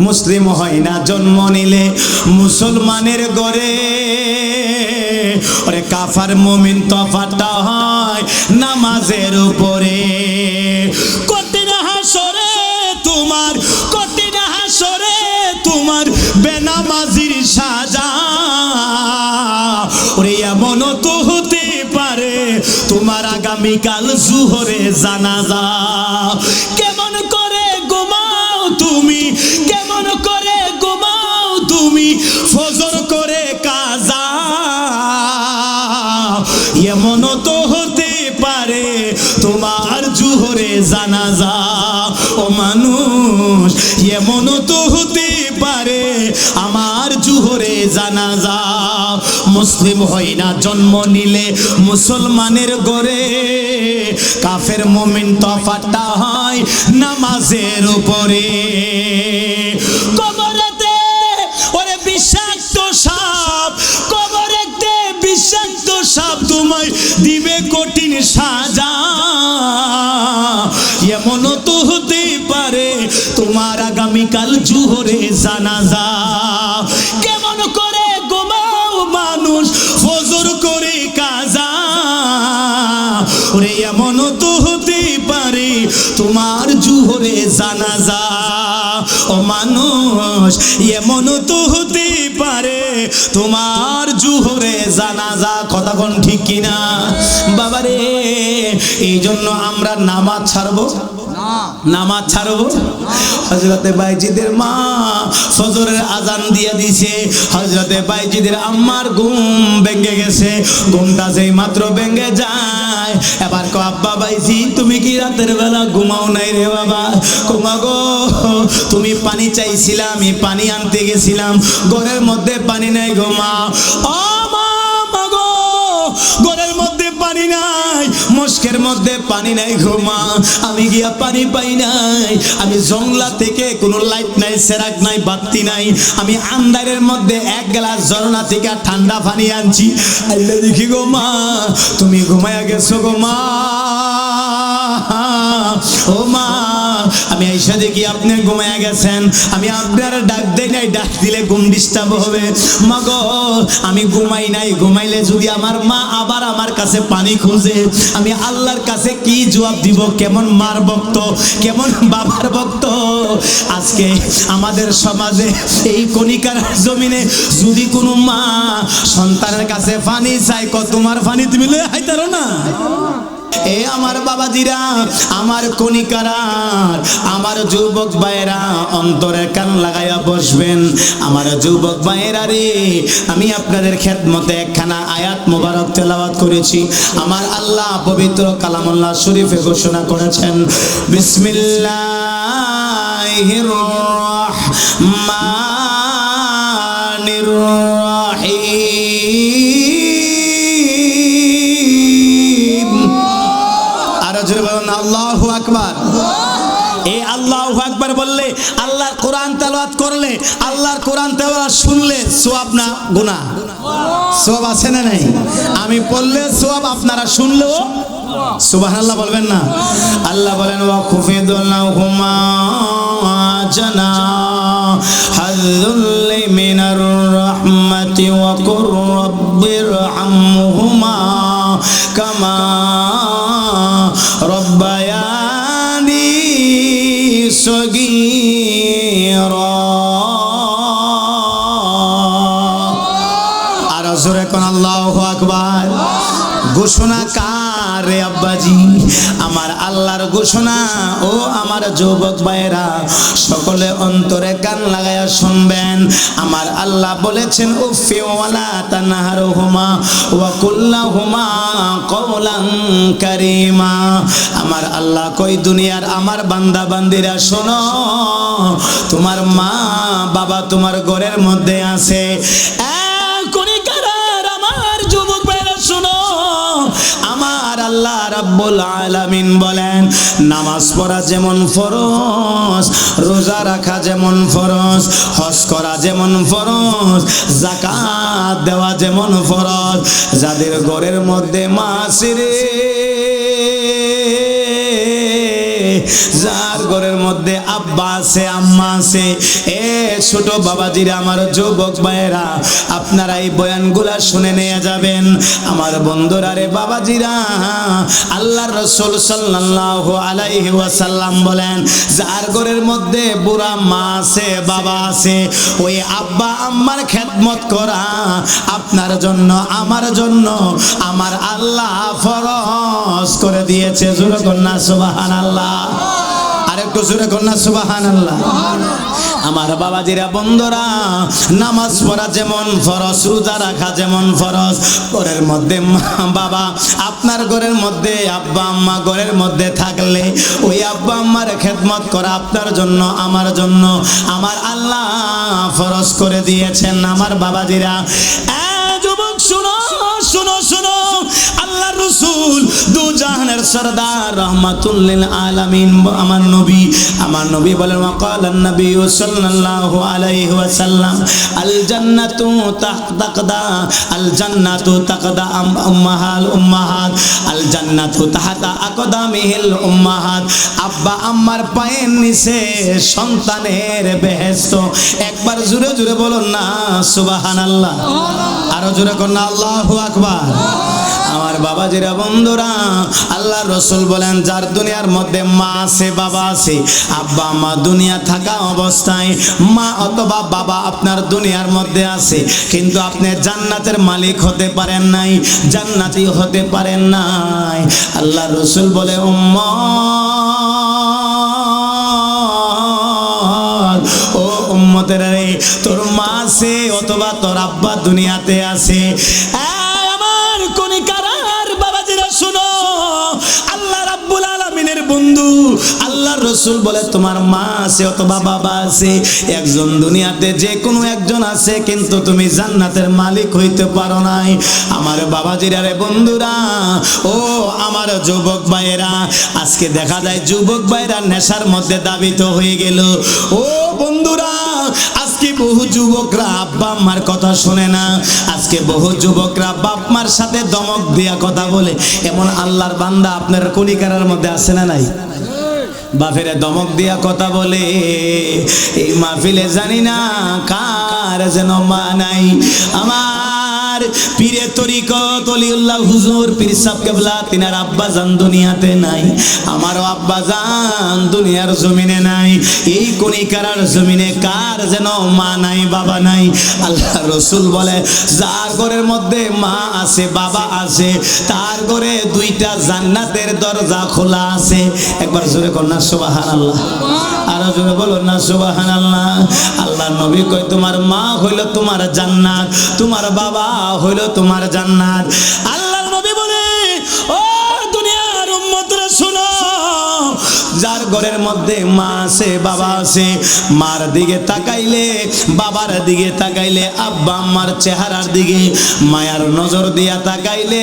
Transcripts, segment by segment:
মুসলিম হয় না জন্ম নিলে মুসলমানের ঘরে, ওরে কাফার মুমিন তফাতটা হয় নামাজের উপরে। কঠিন হাসরে তোমার, কঠিন হাসরে তোমার বেনামাজির সাজা, ওরে এমন তো হতে পারে তোমার আগামীকাল জোহরে জানাজা। কেমন করে ঘুমাও তুমি, কেমন করে ঘুমাও তুমি, ফজর করে কাজা, এমন তো হতে পারে তোমার জোহরে জানাজা। ও মানুষ এমন তো হতে পারে আমার জোহরে জানাজা। মুসলিম হয় না জন্ম নিলে মুসলমানের ঘরে, কাফের মুমিন তফাতটা হয় নামাজের উপরে। কবরেতে ওরে বিষাক্ত সাপ, কবরেতে বিষাক্ত সাপ তোমায় দিবে কঠিন সাজা, এমন তো হতে পারে তোমার আগামীকাল জোহরে জানাজা। কেমন করে ঘুমাও মানুষ ফজর করে কাজা, ওরে এমন তো হতে পারে তোমার জোহরে জানাজা। ও মানুষ এমন তো হতে পারে তোমার জোহরে জানাজা। কথা কোন ঠিক কিনা বাবারে? এই জন্য আমরা নামাজ ছাড়বো, নামাজ ছাড়বো। হযরতে বাইজিদের মা ফজরের আজান দিয়ে দিছে, হযরতে বাইজিদের আম্মার ঘুম ভেঙে গেছে। ঘুমটা যেই মাত্র ভেঙে যায়, এবার কো আব্বা বাইজি তুমি কি রাতের বেলা ঘুমাও নাই রে বাবা? ঘুমা গো, তুমি পানি চাইছিলা, আমি পানি আনতে গেছিলাম, ঘরের মধ্যে পানি নাই, ঘুমা। ও মা গো, ঘরের মধ্যে পানি নাই, মস্কের মধ্যে পানি নাই, ঘুমা। আমি গিয়া পানি পাই নাই, আমি জংলা থেকে কোনো লাইট নাই, সেরাক নাই, বাতি নাই, আমি আন্দারের মধ্যে এক গ্লাস ঝর্ণা থেকে ঠান্ডা পানি আনছি। আইলে দেখি গো মা তুমি ঘুমায়া গেছো গো মা। ও মা, আমি আইসা দেখি আপনি ঘুমায়া গেছেন, আমি আপনার ডাক দেই নাই, ডাক দিলে ঘুম ডিস্টার্ব হবে। মা গো আমি ঘুমাই নাই, ঘুমাইলে যদি আমার মা আবার আমার কাছে পানি খুঁজে, আমি আল্লাহর কাছে কি জবাব দিব? কেমন মার ভক্ত, কেমন বাবার ভক্ত। আজকে আমাদের সমাজে এই কণিকার জমিনে যদি কোনো মা সন্তানের কাছে পানি চাই, কত তোমার পানি তুমি লয়ে আইতারো না? এ আমার বাবাজিরা, আমার কণিকারা, আমার যুবক ভাইয়েরা, অন্তরে কান লাগাইয়া বসবেন। আমার যুবক ভাইয়েরা রে, আমি আপনাদের খেদমতে একখানা আয়াত মোবারক তেলাওয়াত করেছি। আমার আল্লাহ পবিত্র কালামুল্লাহ শরীফে ঘোষণা করেছেন, বিসমিল্লাহির রহমানির রহিম। আল্লাহু আকবার। এই আল্লাহু আকবার বললে, আল্লাহর কোরআন তেলাওয়াত করলে, আল্লাহর কোরআন তেলাওয়াত শুনলে সওয়াব না গুনাহ? সওয়াব আছে না নাই? আমি পড়লে সওয়াব, আপনারা শুনলেও সুবহানাল্লাহ বলবেন না? আল্লাহ বলেন, ওয়া খুফিদুল্লাহুমা জানাহাযুল মিনার রাহমাতি ওয়া কুর রাব্বিরহামহুমা কামা রব্বায়ানি সগীরা। আর জোরে কোন আল্লাহু আকবার। ঘোষণা কার রে আব্বাজি? আমার আল্লাহর ঘোষণা। ও আমার যুবক ভাইরা, সকলে অন্তরে কান লাগায়া শুনবেন। আমার আল্লাহ বলেছেন, উফি ওয়ালা তানহারহুমা ওয়া কুল্লাহুমা কওলান কারীমা। আমার আল্লাহ কই, দুনিয়ার আমার বান্দা বান্দিরা শোনো, তোমার মা বাবা তোমার ঘরের মধ্যে আছে, আমার আল্লাহ রাব্বুল আলামিন বলেন, নামাজ পড়া যেমন ফরজ, রোজা রাখা যেমন ফরজ, হজ করা যেমন ফরজ, যাকাত দেওয়া যেমন ফরজ, যাদের ঘরের মধ্যে মা আছে রে, যার ঘরের মধ্যে আব্বা আছে আম্মা আছে, এ ছোট বাবাজিরা আমার যুবক ভাইয়েরা আপনারা এই বয়ানগুলা শুনে নিয়ে যাবেন। আমার বন্ধুরা রে বাবাজিরা, আল্লাহর রাসূল সাল্লাল্লাহু আলাইহি ওয়াসাল্লাম বলেন যার ঘরের মধ্যে বুড়া মা আছে বাবা আছে, ওই আব্বা আম্মার খেদমত করা আপনার জন্য আমার জন্য আমার আল্লাহ ফরজ করে দিয়েছে। জোরে কন্যা সুবহানাল্লাহ, আরেকটু জোরে কন্যা সুবহানাল্লাহ। আমার বাবাজিরা বন্ধুরা, নামাজ পড়া যেমন ফরজ, রোজা রাখা যেমন ফরজ, ঘরের মধ্যে মা বাবা, আপনার ঘরের মধ্যে আব্বা আম্মা ঘরের মধ্যে থাকলে ওই আব্বা আম্মার খেদমত করা আপনার জন্য আমার জন্য আমার আল্লাহ ফরজ করে দিয়েছেন। আমার বাবাজিরা, যুবক শুনো শুনো শুনো, আল্লাহর রাসূল দু জাহানের সরদার রাহমাতুল লিল আলামিন আমার নবী বলেন ওয়াকালান নবী সাল্লাল্লাহু আলাইহি ওয়াসাল্লাম আল জান্নাতু তাহতা আল জান্নাতু তাকদা উম্মাহাত আল জান্নাতু তাহতা আকদামিহিল উম্মাহাত। আব্বা আম্মার পায়ের নিচে সন্তানের বেহেশত। একবার জোরে জোরে বলুন না সুবহানাল্লাহ, আরো জোরে করুন আল্লাহু আকবার। আমার বাবাজিরা বন্ধুরা, আল্লাহর রাসূল বলেন যার দুনিয়ার মধ্যে মা আছে বাবা আছে, আব্বা আম্মা দুনিয়া থাকা অবস্থায় মা অথবা বাবা আপনার দুনিয়ার মধ্যে আছে, কিন্তু আপনি জান্নাতের মালিক হতে পারেন নাই, জান্নাতি হতে পারেন নাই। আল্লাহর রাসূল বলে উম্মত, ও উম্মতের রে, তোর মা আছে অথবা তোর আব্বা দুনিয়াতে আছে। বন্ধু, আল্লাহর রাসূল বলে তোমার মা আছে অথবা বাবা আছে, একজন দুনিয়াতে যে কোনো একজন আছে, কিন্তু তুমি জান্নাতের মালিক হইতে পারো নাই। আমার বাবাজিরা রে বন্ধুরা, ও আমার যুবক ভাইয়েরা, আজকে দেখা যায় যুবক ভাইয়েরা নেশার মধ্যে দাবিত হয়ে গেল। ও বন্ধুরা, আজকে বহু যুবকরা আব্বা আম্মার কথা শুনে না, আজকে বহু যুবকরা বাপ মার সাথে দমক দিয়া কথা বলে। এমন আল্লাহর বান্দা আপনার কলিকারার মধ্যে আছে না নাই? বাপেরে দমক দিয়া কথা বলে। এই মাহফিলে জানি না কার যেন মা নাই। আমার পীরে তরিকত ওলিউল্লাহ হুজুর পীর সাহেব কেবলা তিনার আব্বা জান দুনিয়াতে নাই, আমারও আব্বা জান দুনিয়ার জমিনে নাই। এই কনিকারার জমিনে কার যেন মা নাই বাবা নাই। আল্লাহ রাসূল বলে যার ঘরের মধ্যে মা আছে বাবা আছে, তার ঘরে দুইটা জান্নাতের দরজা খোলা আছে। একবার জোরে কর না সুবহানাল্লাহ, আরো জোরে বলো না সুবহানাল্লাহ। আল্লাহ নবী কয় তোমার মা হইল তোমার জান্নাত, তোমার বাবা হইল তোমার জান্নাত। আল্লাহ নবী বলে ও দুনিয়ার উম্মতরা শুনো, যার ঘরের মধ্যে মা আছে বাবা আছে, মার দিকে তাকাইলে বাবার দিকে তাকাইলে আব্বা আম্মার চেহারার দিকে মায়ার নজর দিয়া তাকাইলে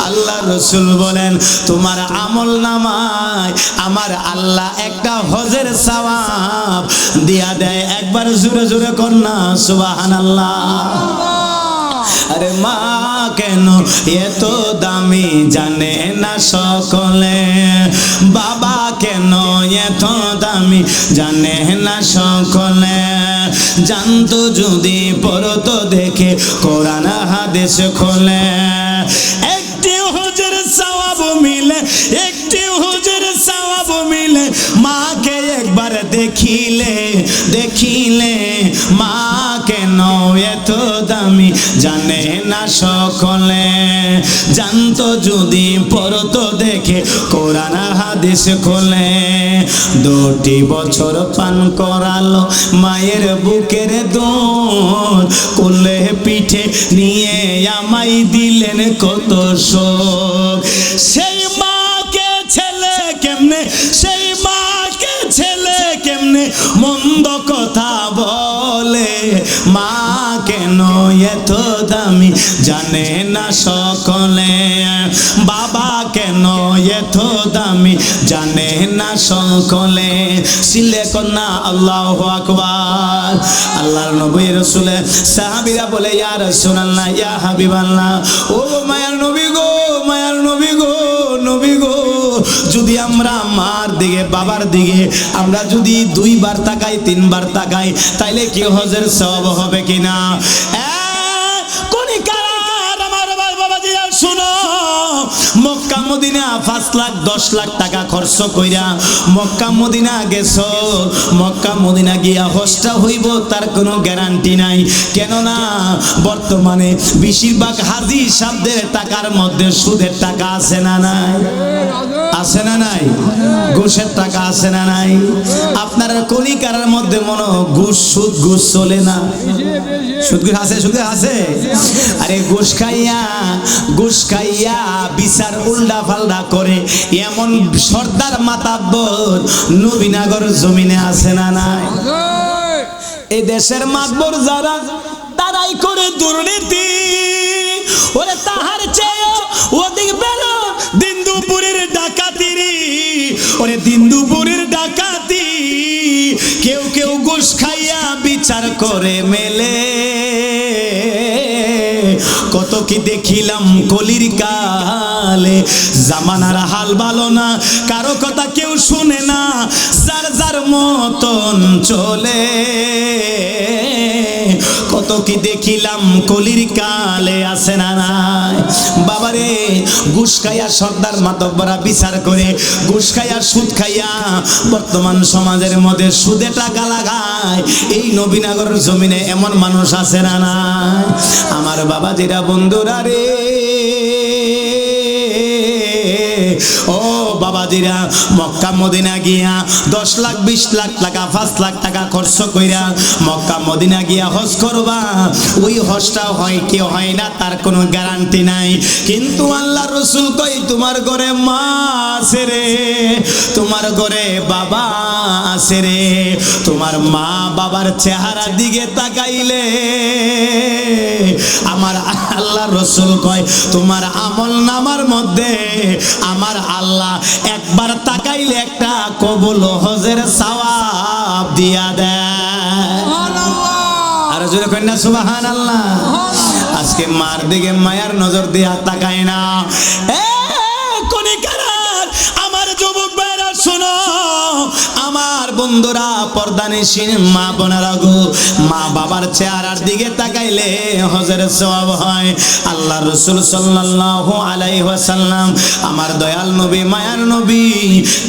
আল্লাহ রাসূল বলেন তোমার আমল নামায় আমার আল্লাহ একটা হজের সওয়াব দিয়া দেয়। একবার জোরে জোরে কর না সুবহানাল্লাহ। আরে মা কেন এত দামি জানে না সকলে, বাবা কেন এত দামি জানে না সকলে, জানতো যদি পড়তো দেখে কোরআন হাদিস খোলে। একটি হজের সওয়াব মিলে, একটি হজের সওয়াব মিলে, মাকে একবার দেখিলে দেখিলে মা কেন এত দামি জানে না সকলে, জানতো যদি পড়তো দেখে কোরআন হাদিস খোলে। 2টি বছর পান করালো মায়ের বুকের দুধ, কোলে পিঠে নিয়ে আমায় দিলেন কত সুখ। সেই মাকে ছেলে কেমনে, সেই মাকে ছেলে কেমনে মন্দ কথা বলে, মা কেন এত দামি জানে না সকলে, বাবা কেন এত দামি জানে না সকলে। সিলে কন্যা আল্লাহু আকবার। আল্লাহর নবী রাসূল সাহাবীরা বলে ইয়া রাসূলুল্লাহ ইয়া হাবিবাল্লাহ, ও মায়ার নবী গো, মায়ার নবী গো, যদি আমরা মার দিকে বাবার দিকে আমরা যদি 2 বার তাকাই 3 বার তাকাই তাইলে কি হজের সওয়াব হবে কিনা? শুনো, মক্কা মদিনা 5 লাখ 10 লাখ টাকা খরচ কইরা মক্কা মদিনা গেছো, মক্কা মদিনা গিয়া হজটা হইব তার কোনো গ্যারান্টি নাই। কেননা বর্তমানে বেশিরভাগ হাজি সাহেবদের টাকার মধ্যে সুদের টাকা আছে না নাই? আছে না নাই? ঘুষের টাকা আছে না নাই? আপনার কলিকারার মধ্যে মনে ঘুষ সুদ ঘুষ চলে না? সুদ ঘুষ আছে, সুদ আছে। আরে ঘুষ খাইয়া বিচার উল্টা পাল্টা করে এমন সর্দার মাতাব্বর নবীনগর জমিনে আছে না নাই? এই দেশের মাতবর যারা তারাই করে দুর্নীতি। ওরে তাহার চেয়ে ওদিক বেরো দিন দুপুরের ডাকাতি, ওরে দিন দুপুরের ডাকাতি। কেউ কেউ ঘুষ খাইয়া বিচার করে মেলে। কত কি দেখিলাম কলির কালে, জামানার হাল ভালো না, কারো কথা কেউ শুনে না, যার যার মতন চলে। কত কি দেখিলাম কলির কালে, আছে না নাই? বাবারে ঘুষ খাইয়া সর্দার মাতব্বরা বিচার করে, ঘুষ খাইয়া সুদ খাইয়া বর্তমান সমাজের মধ্যে সুদে টাকা লাগায়। এই নবীনগর জমিনে এমন মানুষ আছে না নাই? আমার বাবা যেটা বন্ধুরা রে, ও বাবাজিরা, মক্কা মদিনা গিয়া 10 লাখ 20 লাখ টাকা 5 লাখ টাকা খরচ কইরা মক্কা মদিনা গিয়া হজ করবা, ওই হজটা হয় কি হয় না তার কোনো গ্যারান্টি নাই। কিন্তু আল্লাহ রসুল কই তোমার ঘরে মা আছে রে, তোমার ঘরে বাবা আছে রে, তোমার মা বাবার চেহারা দিকে তাকাইলে আমার আল্লাহ রসুল কয় তোমার আমল নামার মধ্যে আমার আল্লাহ একবার তাকাইলে একটা কবুল হজের সওয়াব দিয়া দেয়। আর জোরে কই না সুবহানাল্লাহ। আজকে মার দিকে মায়ার নজর দিয়া তাকায় না। কোন কারণ আমার যুবক ভাইরা শোনো, আমার বন্ধুরা পর্দানিশীন মা বোনেরা গো, মা বাবার চেহারার দিকে তাকাইলে হজের সওয়াব হয়। আল্লাহ রাসূল সাল্লাল্লাহু আলাইহি ওয়াসাল্লাম আমার দয়াল নবী মায়ার নবী,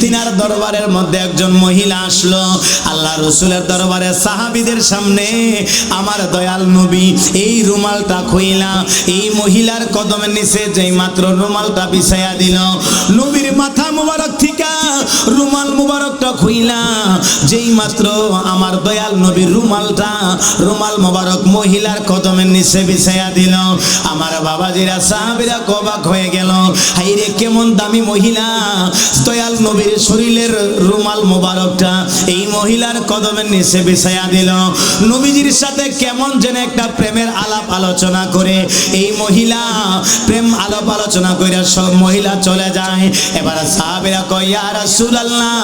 তিনার দরবারের মধ্যে একজন মহিলা আসলো। আল্লাহ রাসূলের দরবারে সাহাবীদের সামনে আমার দয়াল নবী এই রুমালটা খুইলা এই মহিলার কদমের নিচে যেই মাত্র রুমালটা বিছায়া দিল, নবীর মাথা মুবারক থেকে রুমাল মুবারকটা খুইলা যেই মাত্র আমার দয়াল নবীর রুমাল মুবারক মহিলার কদমের নিচে বিছায়া দিল, আমার বাবাজিরা সাহাবীরা অবাক হয়ে গেল। হাইরে কেমন দামি মহিলা, দয়াল নবীর শরীরের রুমাল মুবারকটা এই মহিলার কদমের নিচে বিছায়া দিল। নবীজির সাথে কেমন যেন একটা প্রেমের আলাপ আলোচনা করে এই মহিলা প্রেম আলাপ আলোচনা করে সব মহিলা চলে যায়। এবার সাহাবীরা কয় ইয়া রাসূলুল্লাহ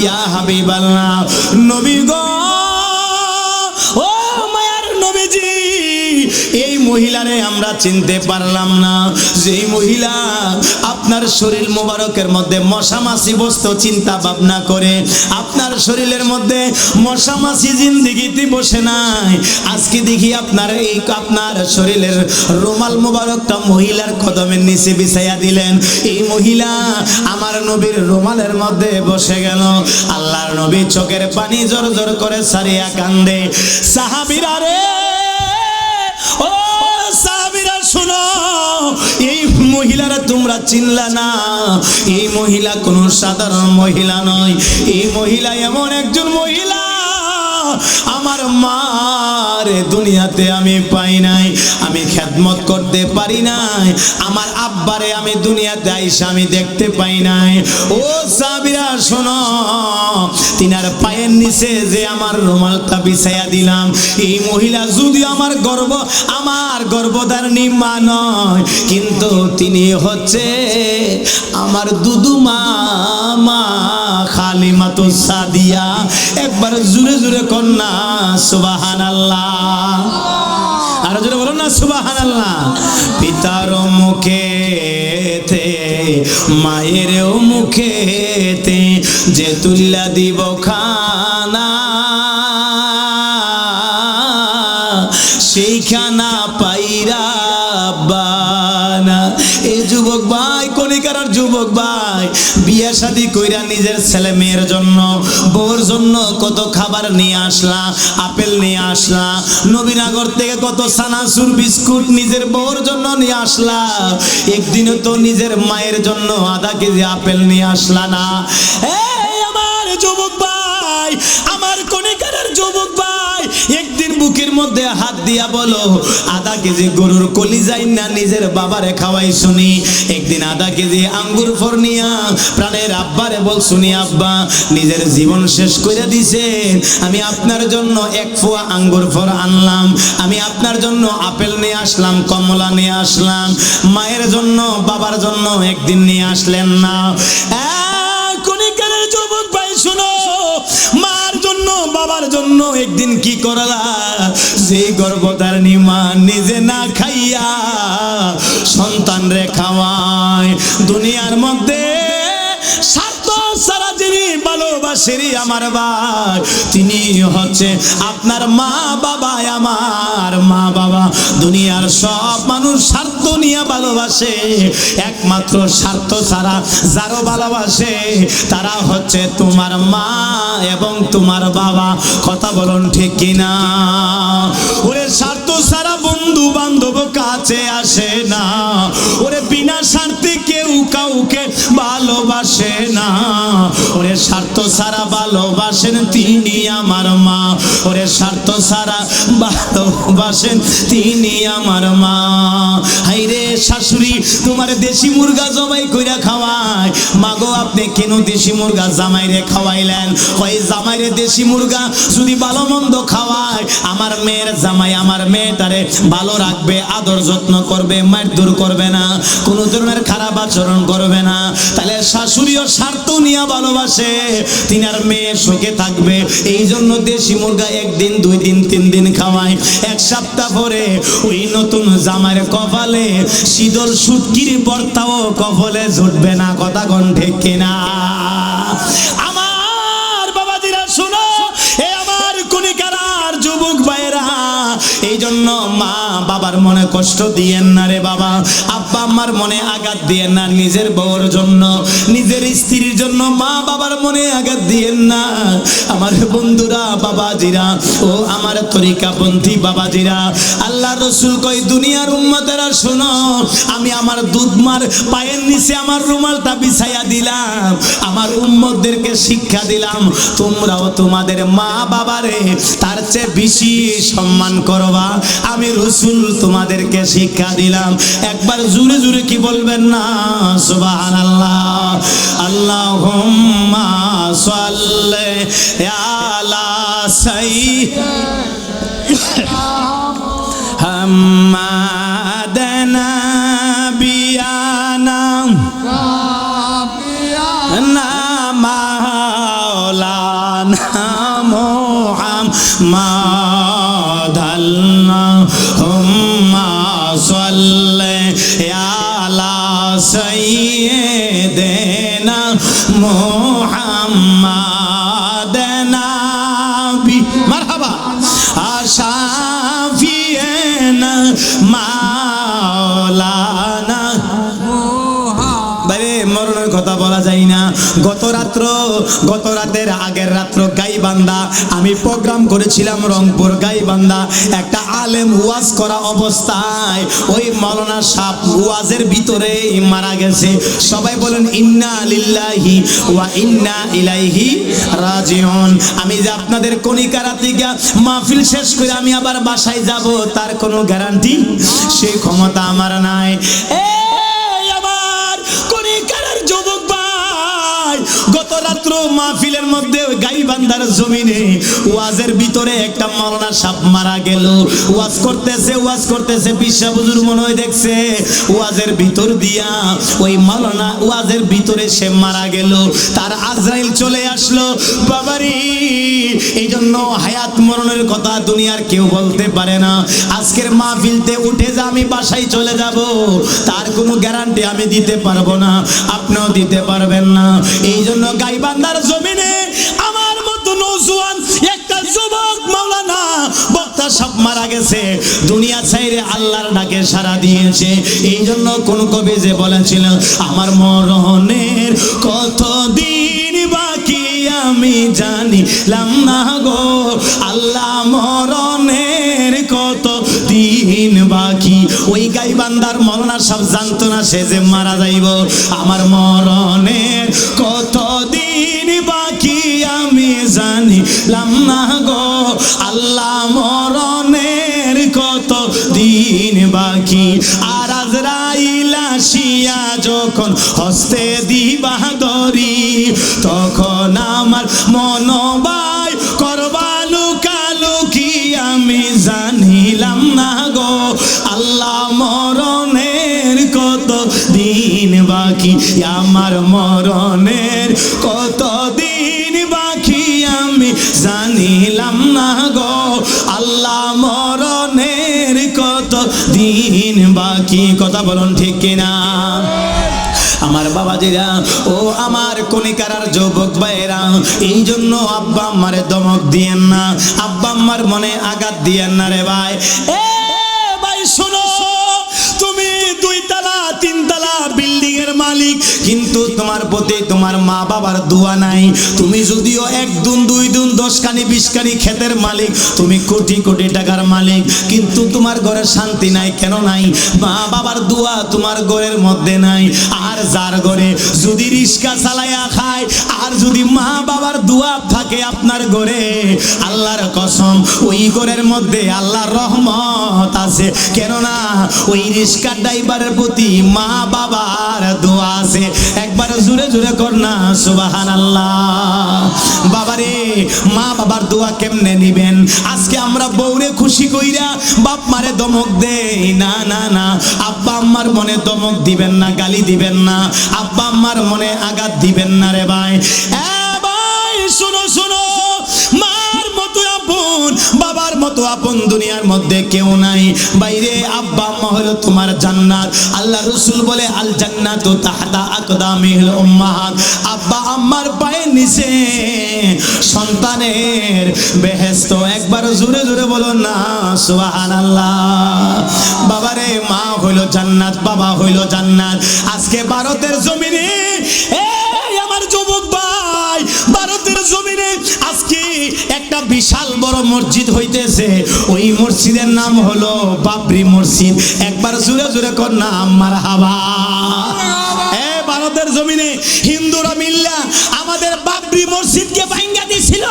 ইয়া হাবিবাল্লাহ, নবী গো, ও মায়ার নবীজি, এই মহিলারে আমরা চিনতে পারলাম না। যেই মহিলা আপনার শরীর মোবারকের মধ্যে মশা মাছি বসতো চিন্তা ভাবনা করে, আপনার শরীরের মধ্যে মশা মাছি জিন্দেগিতে বসে নাই, আজকে দেখি আপনার শরীরের রুমাল মোবারকটা মহিলার কদমের নিচে বিছাইয়া দিলেন। এই মহিলা আমার নবীর রুমালের মধ্যে বসে গেল। আল্লাহর নবী চোখের পানি জোর জোর করে সারিয়া কান্দে। সাহাবীরা রে, ও সাহাবীরা শোনো, এই মহিলারা তোমরা চিনলা না, এই মহিলা কোন সাধারণ মহিলা নয়। এই মহিলা এমন একজন মহিলা আমার মার দুনিয়াতে আমি পাই নাই, আমি খেদমত করতে পারি নাই, আমার আব্বারে আমি দুনিয়াতে আইসা আমি দেখতে পাই নাই। ও সাহাবীরা শোনো, তিনার পায়ের নিচে যে আমার রুমালটা বিছাইয়া দিলাম, এই মহিলা যদি আমার গর্ভধারিণী মা নয়, কিন্তু তিনি হচ্ছে আমার দুদু মা খালিমাতুস সাদিয়া। একবার জুড়ে জুড়ে কন্যা সুবহানাল্লাহ, আর জোরে বলুন না সুবহানাল্লাহ। পিতার মুখে মায়েরও মুখেতে যে তুল্লা দিব খানা, সেই খানা পাইরা বানা। এই যুবক ভাই, কলিকারার যুবক ভাই, বিয়ে শাদী কইরা নিজের ছেলে মেয়ের জন্য, বউর জন্য কত খাবার নিয়ে আসলা, আপেল নিয়ে আসলা, নবীনগর থেকে কত সানাসুর বিস্কুট নিজের বউর জন্য নিয়ে আসলা, একদিনও তো নিজের মায়ের জন্য আধা কেজি আপেল নিয়ে আসলা না। এই আমার যুবক ভাই, আমার কলিকারার যুবক ভাই, একদিন বুকের মধ্যে হাত দিয়া বলো, আধা কেজি গরুর কলিজাই না নিজের বাবারে খাওয়াই শুনি। একদিন আধা কেজি আঙ্গুর ফল নিয়া প্রাণের আব্বারে বল শুনি, আব্বা নিজের জীবন শেষ করে দিছেন, আমি আপনার জন্য এক পোয়া আঙ্গুর ফল আনলাম, আমি আপনার জন্য আপেল নিয়ে আসলাম, কমলা নিয়ে আসলাম, মায়ের জন্য বাবার জন্য একদিন নিয়ে আসলেন না। কলিকারের যুবক ভাই শুনো, মার জন্য বাবার জন্য একদিন কি করলা, যে গর্ভধারিণী মা নিজে না খাইয়া সন্তান রে খাওয়ায়। দুনিয়ার মধ্যে স্বার্থ সারা যিনি ভালোবাসেরি আমার ভাই, তিনি হচ্ছে আপনার মা বাবা, আমার মা বাবা। দুনিয়ার সব মানুষ স্বার্থ নিয়ে ভালোবাসে, একমাত্র স্বার্থ ছাড়া যারা ভালোবাসে তারা হচ্ছে তোমার মা এবং তোমার বাবা। কথা বলুন ঠিক কিনা? ওরে স্বার্থ ছাড়া বন্ধু বান্ধব কাছে আসে না, ওরে বিনা স্বার্থে কেউ কাউকে ভালোবাসে না, ওরে স্বার্থ ছাড়া ভালোবাসেন তিনি আমার মা, ওরে স্বার্থ ছাড়া ভালোবাসেন তিনি আমার মা। হাইরে শাশুড়ি তোমার দেশি মুরগা জবাই কইরা খাওয়ায়, মাগো আপনি কেন দেশি মুরগা জামাইরে খাওয়াইলেন? ওই জামাইরে দেশি মুরগা যদি ভালো মন্দ খাওয়ায়, আমার মেয়ের জামাই আমার মেয়েটারে ভালো রাখবে, আদর যত্ন করবে, মারধর করবে না, কোনো ধরনের খারাপ আচরণ করবে না। তাহলে শাশুড়িও স্বার্থ নিয়ে ভালোবাসে, তিনার মেয়ে সুখে থাকবে, এই জন্য দেশি মুরগা একদিন, দুই দিন, তিন দিন খাওয়ায়। এক সপ্তাহ পরে ওই নতুন জামাইয়ের কপালে শীতল শুটকির ভর্তাও কপালে জুটবে না। কথা কোন ঠিক কিনা? আমার বাবাজিরা শুনো, এ আমার কলিকারার যুবক ভাইরা, এই জন্য মা বাবার মনে কষ্ট দিয়েন না রে বাবা, আব্বা আম্মার মনে আঘাত দিয়েন না, নিজের বউর জন্য, নিজের স্ত্রীর জন্য মা বাবার মনে আঘাত দিয়েন না। আমার বন্ধুরা, বাবাজিরা, ও আমার তরিকাপন্থী বাবাজিরা, আল্লাহ রসুল কই, দুনিয়ার উম্মতেরা শোনো, আমি আমার দুধমার পায়ের নিচে আমার রুমালটা বিছাইয়া দিলাম, আমার উম্মতদেরকে শিক্ষা দিলাম, তোমরাও তোমাদের মা বাবারে তার চেয়ে বেশি সম্মান করবা। আমি রসুল তোমাদেরকে শিক্ষা দিলাম। একবার জোরে জোরে কি বলবেন না? সুবহানাল্লাহ। আল্লাহুম্মা সাল্লি আলা সাইয়্যিদিনা বিয়ানা মাওলানা মুহাম্মদ। আল্লাহুম্মা সাল্লি আলা সাইয়্যিদিনা মুহাম্মদ নাবি মারহাবা আশাফিয়েনা মাওলানা। মরণের কথা বলা যায় না। গত রাতের আগের রাত্র গাইবান্ধা আমি প্রোগ্রাম করেছিলাম রংপুর গাইবান্ধা। একটা আলেম ওয়াজ করা অবস্থায় ওই মাওলানা সাহেব ওয়াজের ভিতরে মারা গেছে। সবাই বলেন ইন্না লিল্লাহি ওয়া ইন্না ইলাইহি রাজিউন। আমি যে আপনাদের কনিকারা থেকে মাহফিল শেষ করে আমি আবার বাসায় যাব তার কোনো গ্যারান্টি, সেই ক্ষমতা আমার নাই। গত রাত্র মাহফিলের মধ্যে গাইবান্ধার জমিনে ওয়াজের ভিতরে একটা মাওলানা সাহেব মারা গেল। ওয়াজ করতেছে বিশ্বা হুজুর মনে হয় দেখছে, ওয়াজের ভিতর দিয়া ওই মাওলানা ওয়াজের ভিতরে সে মারা গেল। তার আজরাইল চলে আসলো। বাবারি এই জন্য হায়াত মরণের কথা দুনিয়ার কেউ বলতে পারে না। আজকের মাহফিলতে উঠে যে আমি বাসায় চলে যাব তার কোনো গ্যারান্টি আমি দিতে পারবো না, আপনিও দিতে পারবেন না। এই জন্য গাইবান্ধার জমিনে আমার মতো নওজোয়ান একটা যুবক মাওলানা বক্তা সব মারা গেছে, দুনিয়া ছাইরে আল্লাহর ডাকে সাড়া দিয়েছে। এই জন্য কোন কবি যে বলেছিল, আমার মরণের কতদিন বাকি আমি জানিলাম না গো আল্লাহ, মরণের কত দিন বাকি। ওই গাইবান্ধার মৌলানা সব জানতো না সে যে মারা যাইব। আমার মরণের কত দিন বাকি আমি জানিলাম না গো আল্লাহ, মরণের কত দিন বাকি। আর আজরাইল আসিয়া যখন হস্তে দিবা ধরি, তখন আমার মনোবাই করবা লুকালুকি আমি জানিলাম না গো আল্লাহ, মরণের কত দিন বাকি। আমার মরণের কত দিন বাকি আমি জানিলাম না গো আল্লাহ, মরণের কত দিন বাকি। কথা বলুন ঠিক কিনা? আমার বাবাজিরা, ও আমার কনিকারার যুবক ভাইরা, এই জন্য আব্বা আম্মারে দমক দিয়েন না, আব্বা আম্মার মনে আঘাত দিয়েন না রে ভাই। এ ভাই শোনো, তুমি 2 তলা 3 তলা বিল্ডিং এর মালিক, কিন্তু তোমার প্রতি তোমার মা বাবার দোয়া নাই। তুমি যদিও 1 দুন 2 দুন 10 কানি 20 কানি ক্ষেতের মালিক, তুমি কোটি কোটি টাকার মালিক, কিন্তু তোমার ঘরে শান্তি নাই। কেন নাই? মা বাবার দোয়া তোমার ঘরের মধ্যে নাই। আর যার ঘরে যদি রিস্কা চালাইয়া খায়, আর যদি মা বাবার দোয়া থাকে আপনার ঘরে, আল্লাহর কসম ওই ঘরের মধ্যে আল্লাহর রহমত আছে। কেননা ওই রিস্কা ড্রাইভারের প্রতি মা বাবার দোয়া আছে। একবার জোরে জোরে কর না সুবহানাল্লাহ। বাবারে, মা বাবার দোয়া কেমনে নিবেন? আজকে আমরা বউরে খুশি কইরা বাপ মারে দমক দেই না, না না, আব্বা আম্মার মনে দমক দিবেন না, গালি দিবেন না, আব্বা আম্মার মনে আঘাত দিবেন না রে ভাই। ভাই শোনো শোনো, মার মতো আপন বাবার মতো আপন দুনিয়ার মধ্যে কেউ নাই। বাইরে আব্বা আম্মা হলো তোমার জান্নাত। আল্লাহ রাসূল বলে, আল জান্নাতু তাহতা আকদামিল উম্মাহাত। আব্বা আম্মার পায়ের নিচে সন্তানের বেহেশত। একবার জোরে জোরে বলো না সুবহানাল্লাহ। বাবারে, মা হইলো জান্নাত, বাবা হইলো জান্নাত। আজকে ভারতের জমিনে এই আমার যুবক ভাই, ভারতের জমিনে আজকে একটা বিশাল বড় মসজিদ হইতেছে। ওই মসজিদের নাম হলো বাবরি মসজিদ। একবার জোরে জোরে কর না মারহাবা। ভারতের জমিনে হিন্দুরা মিল্লা আমাদের বাবরি মসজিদকে ভাঙা দিছিল।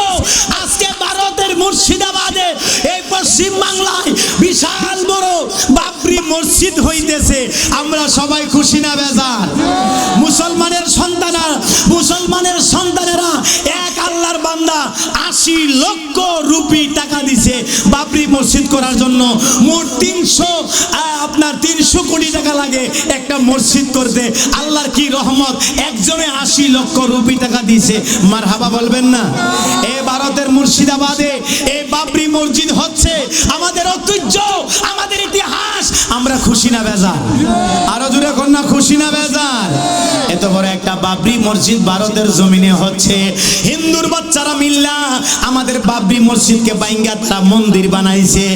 আজকে ভারতের মুর্শিদাবাদে এই পশ্চিম বাংলায় বিশাল বড় বাবরি মসজিদ হইতেছে। আমরা সবাই খুশি না বেজার? মুসলমানের সন্তানেরা এক আল্লাহর বান্দা 80 লক্ষ রুপি টাকা দিছে বাবরি মসজিদ করার জন্য। মোট 300 কোটি টাকা লাগে একটা মসজিদ করতে। আল্লাহর কি রহমত, একজনে 80 লক্ষ রুপি টাকা দিছে। মারহাবা বলবেন না? এই ভারতের মুর্শিদাবাদে এই বাবরি মসজিদ হচ্ছে আমাদের ঐতিহ্য, আমাদের ইতিহাস। আমরা খুশি না বেজার? আরো জোরে কোন না খুশি না বেজার? এত বড় একটা বাবরি মসজিদ ভারতের জমিনে হচ্ছে। হিন্দুর বাচ্চারা মিল্লা আমাদের বাবরি মসজিদকে ভাঙা তারা মন্দির বানাইছে।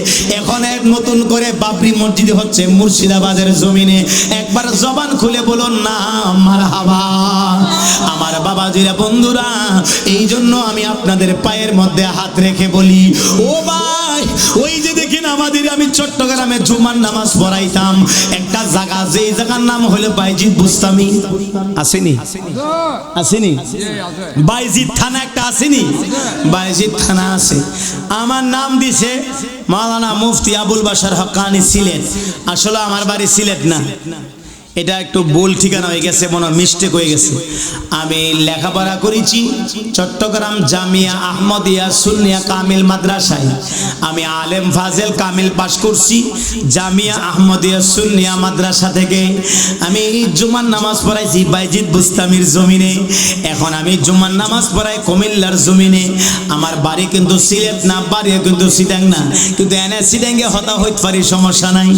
এখন এক নতুন করে বাবরি মসজিদ হচ্ছে মুর্শিদাবাদের জমিনে। একবার জবান খুলে বলুন না মারহাবা। আমার বাবাজিরা, বন্ধুরা, এই জন্য আমি আপনাদের পায়ের মধ্যে হাত রেখে বলি, ও ভাই, ওই যে দেখেন আমাদের, আমি চট্টগ্রামে জুমার নামাজ পড়াইতাম একটা জায়গা, যেই জায়গার নাম হলো বাইজিদ বুস্তামি। আসেনি? আসেনি? বাইজিদ থানা একটা আসেনি? বাইজিদ থানা আছে। আমার নাম দিছে মাওলানা মুফতি আবুল বাশার হক্কানি সিলেট। আসলে আমার বাড়ি সিলেট না, এটা একটু ভুল ঠিকানা হয়ে গেছে, মনে মিস্টেক হয়ে গেছে। আমি লেখাপড়া করেছি চট্টগ্রাম জামিয়া আহমদিয়া সুন্নিয়া কামিল মাদ্রাসায়। আমি আলেম ফাজেল কামিল পাশ করছি জামিয়া আহমদিয়া সুন্নিয়া মাদ্রাসা থেকে। আমি জুমার নামাজ পড়াইছি বাইজিদ বুস্তামির জমিনে। এখন আমি জুমার নামাজ পড়াই কুমিল্লার জমিনে। আমার বাড়ি কিন্তু সিলেট না, বাড়িও কিন্তু সিটাং না, কিন্তু এনে সিটাঙ্গে হতা হইতে পারি, সমস্যা নাই।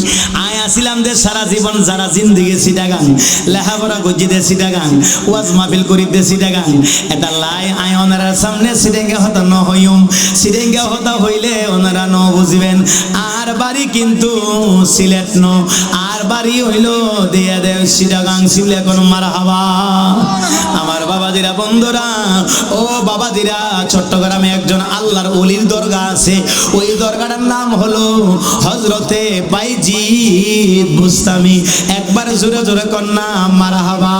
আয় আসিলাম যে সারা জীবন যারা জিন্দিগি সিটাগান, লেখাপড়া করছি দে সিটাগান, ওয়াজ মাহফিল করি দে সিটাগান। এটা লাই আয় ওনারা সামনে সিটাঙ্গে হতা ন হইম, সিটাঙ্গে হতা হইলে ওনারা ন বুঝবেন। আর বাড়ি কিন্তু সিলেট ন, আর বাড়ি হইল দিয়া দে সিটাগাং সিলে কোন মারহাবা। আমার বাবাজিরা বন্ধুরা, ও বাবাজিরা, চট্টগ্রামে একজন আল্লাহর ওলির দরগা আছে। ওই দরগাটার নাম হলো হযরতে বাইজিদ বুস্তামি। একবার জোরে জোরে কন্যা মারহাবা।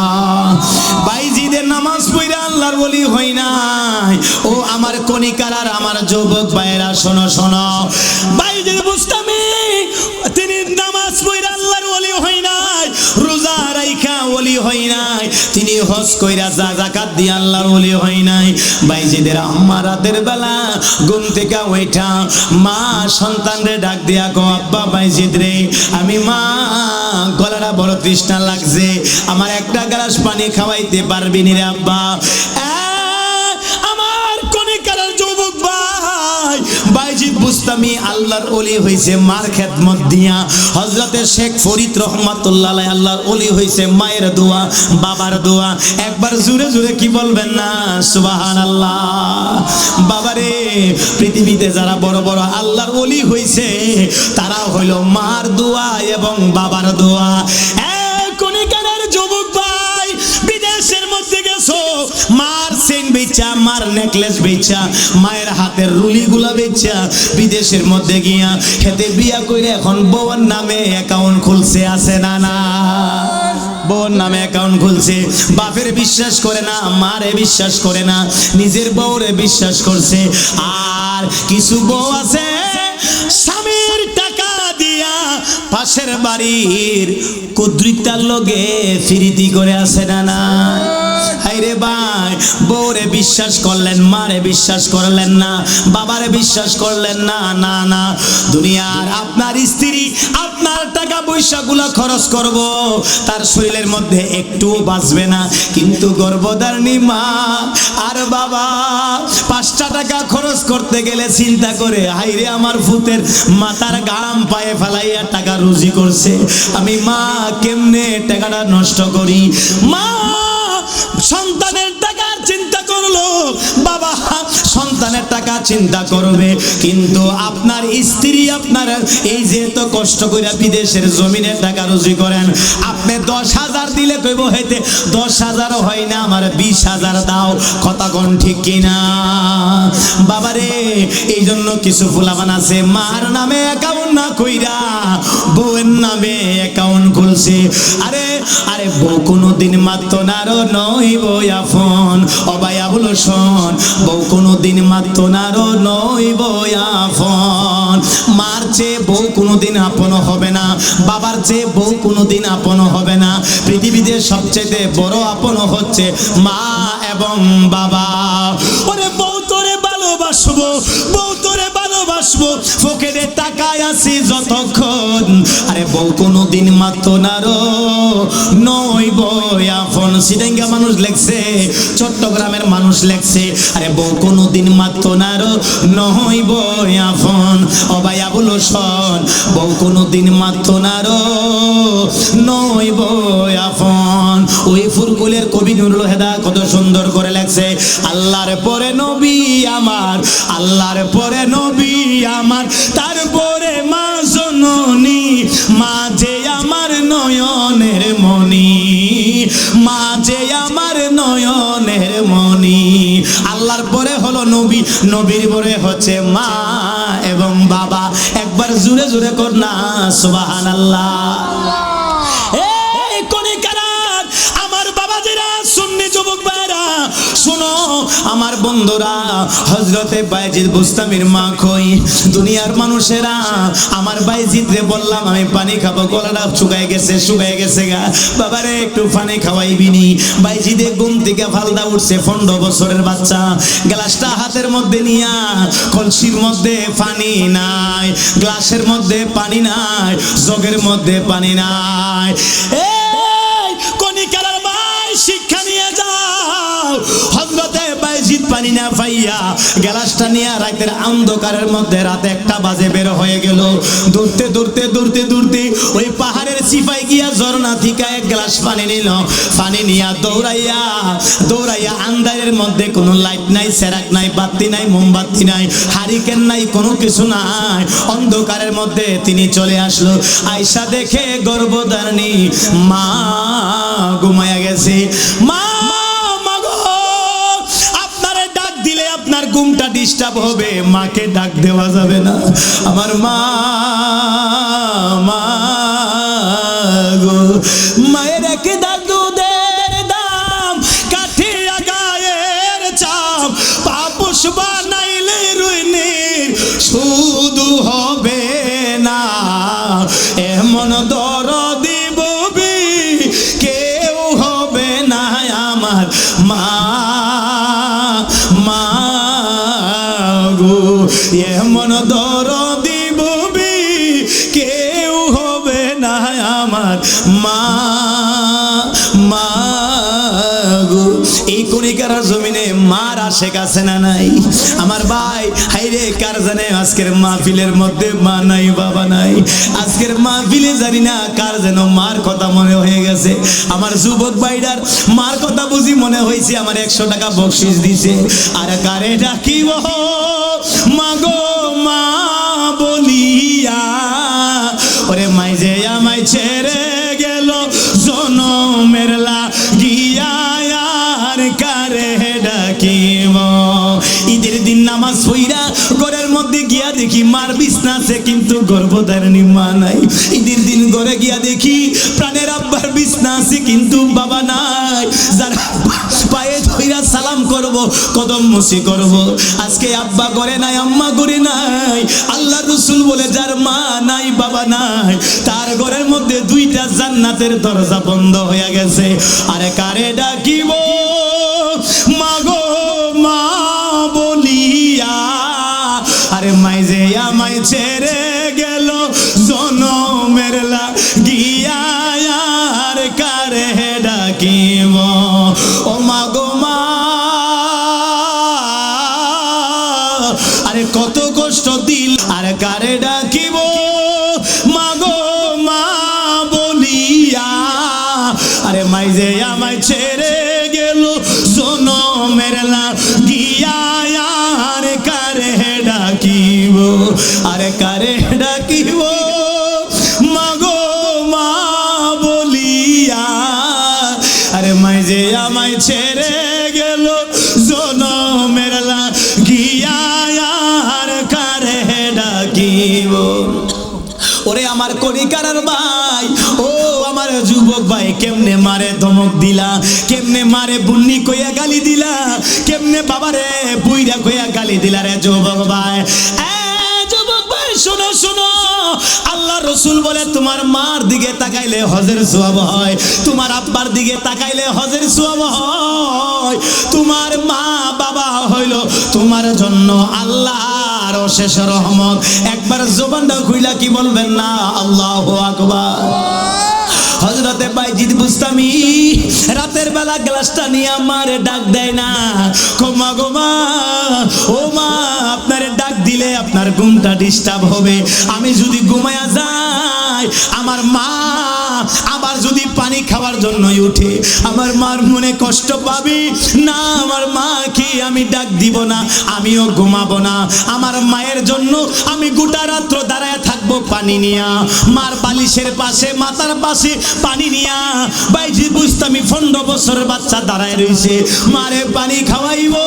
বাইজিদের নামাজ পড়া আল্লাহর ওলি হই নাই। ও আমার কনিকার আর আমার যুবক ভাইরা, শোনো শোনো, বাইজিদ বুস্তামি তিনি নামাজ পড়া আল্লাহর ওলি হই নাই, রোজা রাইখা ওলি হই নাই, তিনি হজ কইরা যাকাত দিয়ে আল্লাহর ওলি হই নাই। বাইজিদের আম্মা রাতের বেলা ঘুম থেকে ওইঠা মা সন্তানরে ডাক দিয়া গো, আব্বা বাইজিদ রে, আমি মা গলাটা বড় তৃষ্ণা লাগছে, আমার একটা গ্লাস পানি খাওয়াইতে পারবি নি রে আব্বা? আমার কনিকার যুবক ভাই বাইজিদ বুস্তামি আল্লাহর ওলি হইছে মার খেদমত দিয়া। হযরতে শেখ ফরিদ রহমাতুল্লাহ আলাইহি আল্লাহর ওলি হইছে মায়ের দোয়া, বাবার দোয়া। একবার জোরে জোরে কি বলবেন না সুবহানাল্লাহ। বাবারে, পৃথিবীতে যারা বড় বড় আল্লাহর ওলি হইছে তারা হইল মার দোয়া এবং বাবার দোয়া। কনিকার যুবক ভাই, বিদেশের মধ্যে গেছো, মার চেইন বেচা, মার নেকলেস বেচা, মায়ের হাতের রুলি গুলা বেচা বিদেশের মধ্যে গিয়া খেতে বিয়া কইরে এখন বউর নামে অ্যাকাউন্ট খুলছে, আছে না না? বউর নামে অ্যাকাউন্ট খুলছে। বাপের বিশ্বাস করে না, মারে বিশ্বাস করে না, নিজের বউরে বিশ্বাস করছে। আর কিছু বউ আছে স্বামীর টাকা দিয়া পাশের বাড়ির কুদ্রিতার লগে ফিরিতি করে, আছে না না? হাইরে ভাই, বউরে বিশ্বাস করলেন, মারে বিশ্বাস করলেন না, বাবারে বিশ্বাস করলেন না। না না, দুনিয়ার আপনার স্ত্রী আপনার টাকা পয়সা গুলা খরচ করব, তার শরীরের মধ্যে একটু বাঁচবে না, কিন্তু গর্ভধারিণী মা আর বাবা 5টা টাকা খরচ করতে গেলে চিন্তা করে, হাইরে আমার ভূতের মাথার গাম পায়ে ফেলাইয়া টাকা রুজি করছে, আমি মা কেমনে টাকাটা নষ্ট করি? মা সন্তানের টাকার চিন্তা করলো, বাবা সন্তানের টাকা চিন্তা করবে, কিন্তু আপনার স্ত্রী আপনার এই যে এত কষ্ট করে বিদেশের জমিনে টাকা রুজি করেন, আপনি 10,000 দিলে কইব হইতে 10,000 হয় না, আমার 20,000 দাও। কথা কোন ঠিক কিনা? বাবারে, এই জন্য কিছু ফুলাবান আছে মার নামে অ্যাকাউন্ট না কইরা বউয়ের নামে অ্যাকাউন্ট খুলছে। আরে আরে, বউ কোনোদিন মাত্র নারো নইব আপন। ও ভাইয়া বলো শোন, বউ কোনোদিন মাত্র নারো নইব আপন। মার চেয়ে বউ কোনোদিন আপন হবে না, বাবার চেয়ে বউ কোনোদিন আপন হবে না। পৃথিবীতে সবচেয়ে বড় আপন হচ্ছে মা এবং বাবা। ওরে বউ তোরে ভালোবাসবো, বউ তোরে ভালোবাসবো, পকেটে টাকায় আছি যতক্ষণ। আরে বউ কোনোদিন মাত্র নারো নইব আপন। সিডাঙ্গা মানুষ লেখছে, চট্টগ্রামের মানুষ লেখছে, আরে বউ কোনোদিন মাত্র নারো নইব আপন। ও ভাইয়া বলো শোন, বউ কোনোদিন মাত্র নারো নইব আপন। ওই ফুরকুলের কবি নুরুল হেদা কত সুন্দর করে লেখছে, আল্লাহর পরে নবী আমার, আল্লাহর পরে নবী আমার, তারপরে মা জননী, মা যে আমার নয়নের মণি, মা যে আমার নয়নের মণি। আল্লাহর পরে হলো নবী, নবীর পরে হচ্ছে মা এবং বাবা। একবার জোরে জোরে কর না সুবহানাল্লাহ। এই কনিকারা, আমার বাবাজিরা, সুন্নি যুবক ভাইরা, শোনো, আমার বন্ধুরা, হযরতে বাইজিদ বুস্তামির মা কই? দুনিয়ার মানুষেরা আমার বাইজিদ রে বললাম আমি পানি খাবো, গলাটা শুকায় গেছে গা। বাবারে একটু পানি খাওয়াইবি নি? বাইজিদে ঘুম থেকে ফালদা উঠছে, 15 বছরের বাচ্চা। গ্লাসটা হাতের মধ্যে নিয়া, কলসির মধ্যে পানি নাই, গ্লাসের মধ্যে পানি নাই, জগের মধ্যে পানি নাই। এই কনিকার ভাই শিক্ষা নিয়ে যাও। হযরতে বাইজিদ পানি না পাইয়া গ্লাসটা নিয়ে রাতের অন্ধকারের মধ্যে, রাত 1টা বাজে বের হয়ে গেল। দূরতে ওই পাহাড়ের সিপাই গিয়া ঝর্ণা থেকে 1 গ্লাস পানি নিল। পানি নিয়া দৌড়াইয়া আন্ধারের মধ্যে, কোনো লাইট নাই, সেরাক নাই, বাতি নাই, মোমবাতি নাই, হারিকেন নাই, কোনো কিছু নাই, অন্ধকারের মধ্যে তিনি চলে আসলো। আয়সা দেখে গর্ভধারিণী মা ঘুমায়া গেছে। মা গো, আপনারে ডাক দিলে আপনার ঘুমটা ডিস্টার্ব হবে, মাকে ডাক দেওয়া যাবে না। আমার মা গো, মায়ের একে ডাক, দুধের দাম কাঠিয়া গায়ের চাপ, পাপস বানাইলে রুইনির শুধু হবে না। এমন দরদি ববি কেউ হবে না আমার মা গো, এমন দরদি ববি কেউ হবে না আমার মা গো। এই কণিকার জমিনে মার আশেক আছে না নাই? আমার ভাই হাইরে, কার জানে আজকের মাহফিলের মধ্যে মা নাই, বাবা নাই। আজকের মাহফিলে জানি না কার যেন মার কথা মনে হয়ে গেছে। আমার যুবক ভাইটার মার কথা বুঝি মনে হয়েছে, আমার 100 টাকা বকশিস দিছে। আর কারে ডাকিব মা গো, মা বলিয়া, ওরে মাই যে আমায় ছেড়ে গেল জনমের লাগিয়া, আর কারে ডাকিব? ঈদের দিন নামাজ পড়া ঘরের মধ্যে গিয়া দেখি মার বিছনা আছে, কিন্তু গর্ভধারিণী মা নাই। ঈদের দিন ঘরে গিয়া দেখি প্রাণের আব্বার বিছনা আছে, কিন্তু বাবা নাই। যারা পায়ে ধইরা সালাম করব, কদম মুসি করব, আজকে আব্বা করে নাই, আম্মা করে নাই। আল্লাহর রাসূল বলে যার মা নাই, বাবা নাই, তার ঘরের মধ্যে 2টা জান্নাতের দরজা বন্ধ হয়ে গেছে। আরে কারে ডাকিব মা গো, মা বলিয়া, আরে মাই যে আমায় ছেড়ে গেল জনমের লাগিয়া, আর কারে ডাকিব? ও মা গো মা, আরে কত কষ্ট দিল, আর কারে ডাকিব মা গো, মা বলিয়া, আরে মাই যে আমায় ছেড়ে গেল জনমের লাগিয়া, আর কারে ডাকিব? আরে কারে ডাকিব মা গো, মা বলিয়া, আরে মাই যে আমায় ছেড়ে গেল জনমের লাগিয়া, আর কারে ডাকিব? ওরে আমার কণিকার ভাই, ও আমার যুবক ভাই, কেমনে মারে ধমক দিলা, কেমনে মারে বুন্নি কইয়া গালি দিলা, কেমনে বাবারে বুইরা কইয়া গালি দিলা রে যুবক ভাই। যুবক ভাই শোনো শোনো, আল্লাহ রাসূল বলে তোমার মার দিকে তাকাইলে হজের সওয়াব হয়, তোমার আব্বার দিকে তাকাইলে হজের সওয়াব হয়। তোমার মা বাবা হইল তোমার জন্য আল্লাহর অশেষ রহমত। একবার জবানটা খুইলা কি বলবেন না আল্লাহু আকবার? হযরতে বাইজিদ বুস্তামি রাতের বেলা গ্লাসটা নিয়ে আমারে ডাক দেয় না, ক্ষমা গো মা, ও মা, আপনারে ডাক দিলে আপনার ঘুমটা ডিস্টার্ব হবে। আমি যদি ঘুমায়া যাই, আমার মা আবার যদি পানি খাওয়ার জন্যই উঠে, আমার মার মনে কষ্ট পাবি না। আমার মা কি আমি ডাক দিব না, আমিও ঘুমাবো না। আমার মায়ের জন্য আমি গোটা রাত্র দাঁড়ায় থাকবো পানি নিয়া, মার বালিশের পাশে, মাথার পাশে পানি নিয়া। বাইজিদ বুস্তামি 15 বছরের বাচ্চা দাঁড়ায় রইছে, মারে পানি খাওয়াইবো।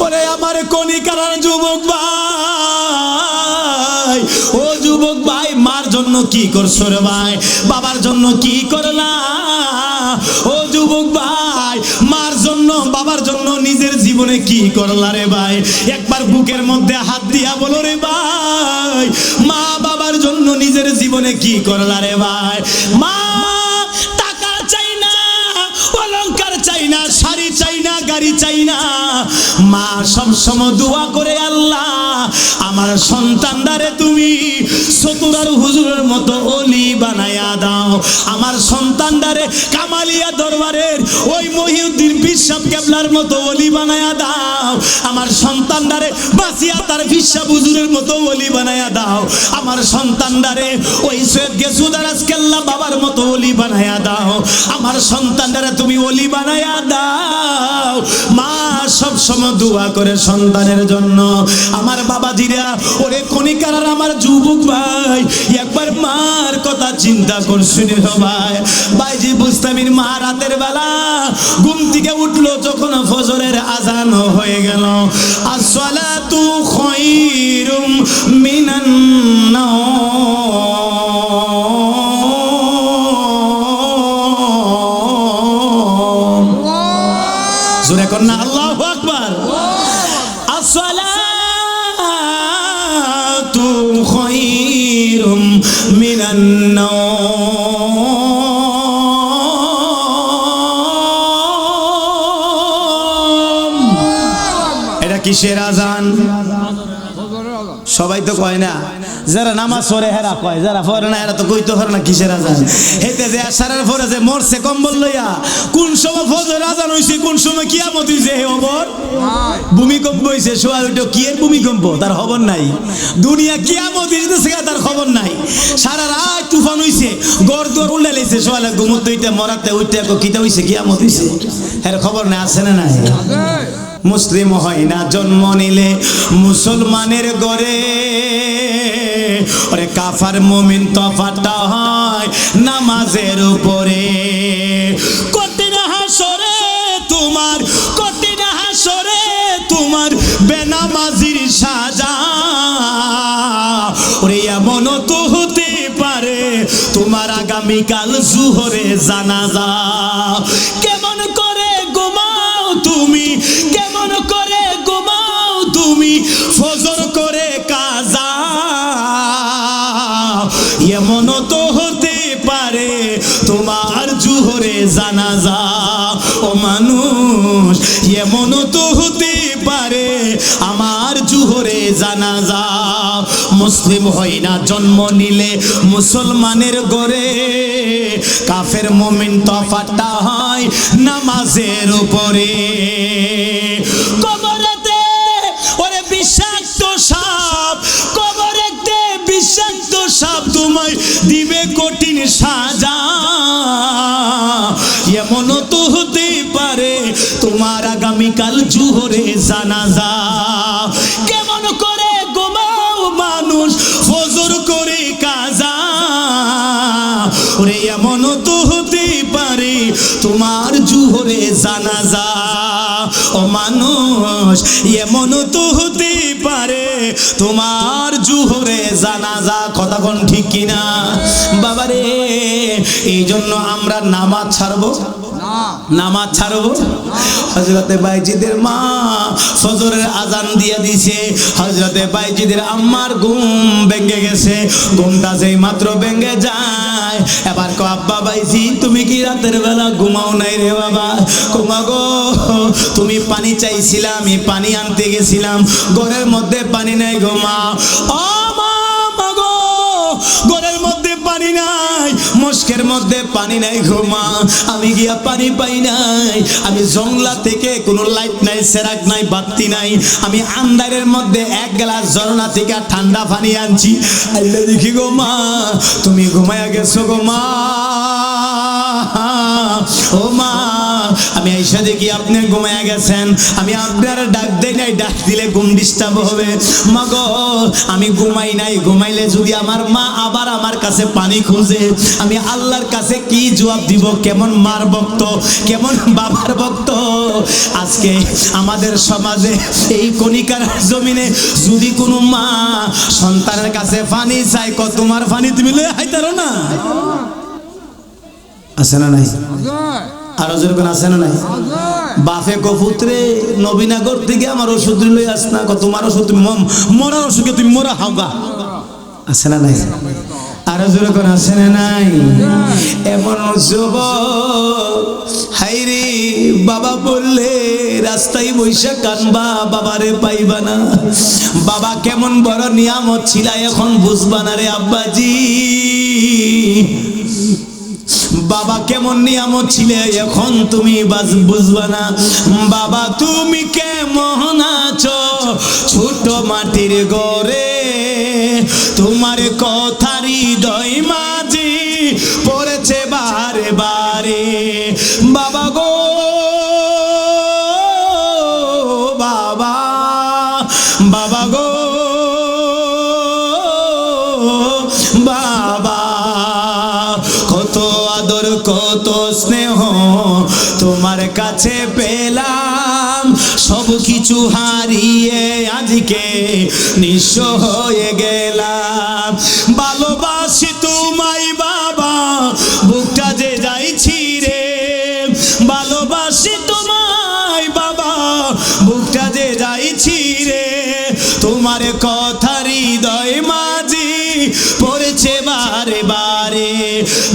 ওরে আমার কণিকার যুবক ভাই, ও যুবক ভাই, মার জন্য কি করছো রে ভাই? বাবার জন্য কি করলা? ও যুবক ভাই, মার জন্য বাবার জন্য জীবনে কি করলা রে ভাই? একবার বুকের মধ্যে হাত দিয়া বলো রে ভাই, মা বাবার জন্য নিজের জীবনে কি করলা রে ভাই? মা টাকা চাই না, অলংকার চাই না, শাড়ি চাই না, গাড়ি চাই না। মা সব সময় দোয়া করে, আল্লাহ আমার সন্তানদারে তুমি সতুরার হুজুরের মতো ওলি বানায়া দাও। আমার সন্তানদারে কামালিয়া দরবারের ওই মহিউদ্দিন পীর সাহেব কেবলার মতো ওলি বানায়া দাও। আমার সন্তানদারে বাসিয়া তার পীর সাহেব হুজুরের মতো ওলি বানায়া দাও। আমার সন্তানদারে ওই সৈয়দ গেসুদারাজ কেল্লা বাবার মতো ওলি বানায়া দাও। আমার সন্তানদারে তুমি ওলি বানায়া দাও। মা সব সময় দোয়া করে সন্তানের জন্য। আমার বাবাজিরা, ওরে কণিকার আমার যুবক ভাই, একবার মার কথা চিন্তা করছেন ভাই? ভাইজি বুঝতামির মা রাতের বেলা ঘুম থেকে উঠলো, যখন ফজরের আজান হয়ে গেল, আসসালাতু খায়রুম মিনান নাওম। জোরে কর না আল্লাহু আকবার। আসসালাতু খায়রুম মিনান নাওম। এটা কিসের আজান? সবাই তো কয় না, যারা নামাজ পড়ে হেরা কয়, যারা পড়ে না এরা তো কইতে পারে না কিসের আজান। হেতে যে আশারের পরে যে মরছে কম্বল লইয়া, কোন সময় ফজর আজান হইছে, কোন সময় কিয়ামত হইছে, হে খবর? ভূমিকম্প হইছে, সোয়া ওইটা কি এর ভূমিকম্প, তার খবর নাই। দুনিয়া কিয়ামত হইছে, তার খবর নাই। সারা রাত তুফান হইছে, গড় দুয়ার উল্লে লাইছে, সোয়ালে ঘুমতে হইতে মরাতে হইতে কিটা হইছে, কিয়ামত হইছে, এর খবর নাই। আছে না নাই? মুসলিম হয় না জন্ম নিলে মুসলমানের ঘরে, ওরে কাফার মুমিন তফাতটা হয় নামাজের উপরে। কঠিন হাসরে তোমার, কঠিন হাসরে তোমার বেনামাজির সাজা। ওরে এমন তো হতে পারে তোমার আগামীকাল জুহরে জানাজা। কেমন করে ঘুমাও তুমি, কেমন করে ঘুমাও তুমি, ফজর করে কাজা। এমন তো হতে পারে তোমার জুহরে জানাজা। ও মানুষ, এমন তো হতে পারে আমার জুহরে জানাজা। মুসলিম হয় না জন্ম নিলে মুসলমানের ঘরে, কাফের মুমিন তফাতটা হয় নামাজের উপরে। কবরেতে ওরে বিষাক্ত সাপ, কবরেতে বিষাক্ত সাপ তোমায় দিবে কঠিন সাজা। এমন তো হতে পারে তোমার আগামীকাল জুহরে জানাজা। কেমন করে ঘুমাও মানুষ, ফজর করে কাজা। ওরে এমন তো হতে পারে তোমার জুহরে জানাজা। ও মানুষ, এমন তো হতে পারে তোমার জুহরে জানাজা। কথা কোন ঠিক কিনা বাবারে? এই জন্য আমরা নামাজ ছাড়বো, নামাজ ছাড়বো। হযরতে বাইজিদের মা ফজরের আজান দিয়ে দিছে, হযরতে বাইজিদের আম্মার ঘুম ভেঙে গেছে। ঘুমটা যেই মাত্র ভেঙে যায়, এবার কো আব্বা বাইজি তুমি কি রাতের বেলা ঘুমাও নাই রে বাবা? ঘুমা গো, তুমি পানি চাইছিলা, আমি পানি আনতে গেছিলাম, ঘরের মধ্যে পানি নাই, ঘুমা। ও মা গো, ঘরের মধ্যে পানি নাই, মস্কের মধ্যে পানি নাই, ঘুমা। আমি গিয়া পানি পাই নাই, আমি জংলা থেকে কোনো লাইট নাই, সেরাক নাই, বাতি নাই, আমি আন্দারের মধ্যে এক গ্লাস ঝর্ণা থেকে ঠান্ডা পানি আনছি। আইলে দেখি গো মা তুমি ঘুমায়া গেছো গো মা। ও মা, আমি আইসা দেখি আপনি ঘুমায়া গেছেন, আমি আপনার ডাক দেই নাই, ডাক দিলে ঘুম ডিস্টার্ব হবে। মা গো, আমি ঘুমাই নাই, ঘুমাইলে যদি আমার মা আবার আমার কাছে পানি খুঁজে, আমি আল্লাহর কাছে কি জবাব দিব? কেমন মার ভক্ত, কেমন বাবার ভক্ত। আজকে আমাদের সমাজে এই কণিকার জমিনে যদি কোনো মা সন্তানের কাছে পানি চাই, কত তোমার পানি তুমি লয়ে আইতারো না? আছে না নাই? আর যেরকম আছে না নাই? বাপে কপুত্রে নবীনগর থেকে আমার ওষুধ লই আস না, তোমার ওষুধ মরার ওষুধকে তুমি মরা হাওগা, আছে না নাই? আরো যেরকম আছে না নাই? এমন যুবক হাইরে বাবা বললে রাস্তায় বৈশা কানবা, বাবারে পাইবা না। বাবা কেমন বড় নিয়ামত ছিল, এখন বুঝবা না রে আব্বাজি। বাবা কেমন নিয়ামত ছিলে, এখন তুমি বুঝবা না। বাবা তুমি কেমন আছো ছোট মাটির ঘরে, তোমার কথার হৃদয় মাঝি পড়েছে বারে বারে। বাবা গো বাবা, বাবা গো বাবা, কত আদর কত স্নেহ তোমার কাছে পেলাম, সব কিছু হারিয়ে আজকে নিঃস্ব হয়ে গেলাম। ভালোবাসি তোমায় বাবা, বুকটা যে যাইছি রে, ভালোবাসি তোমায় বাবা, বুকটা যে যাইছি রে, তোমার কথা হৃদয় মাঝি পড়েছে বারে বারে।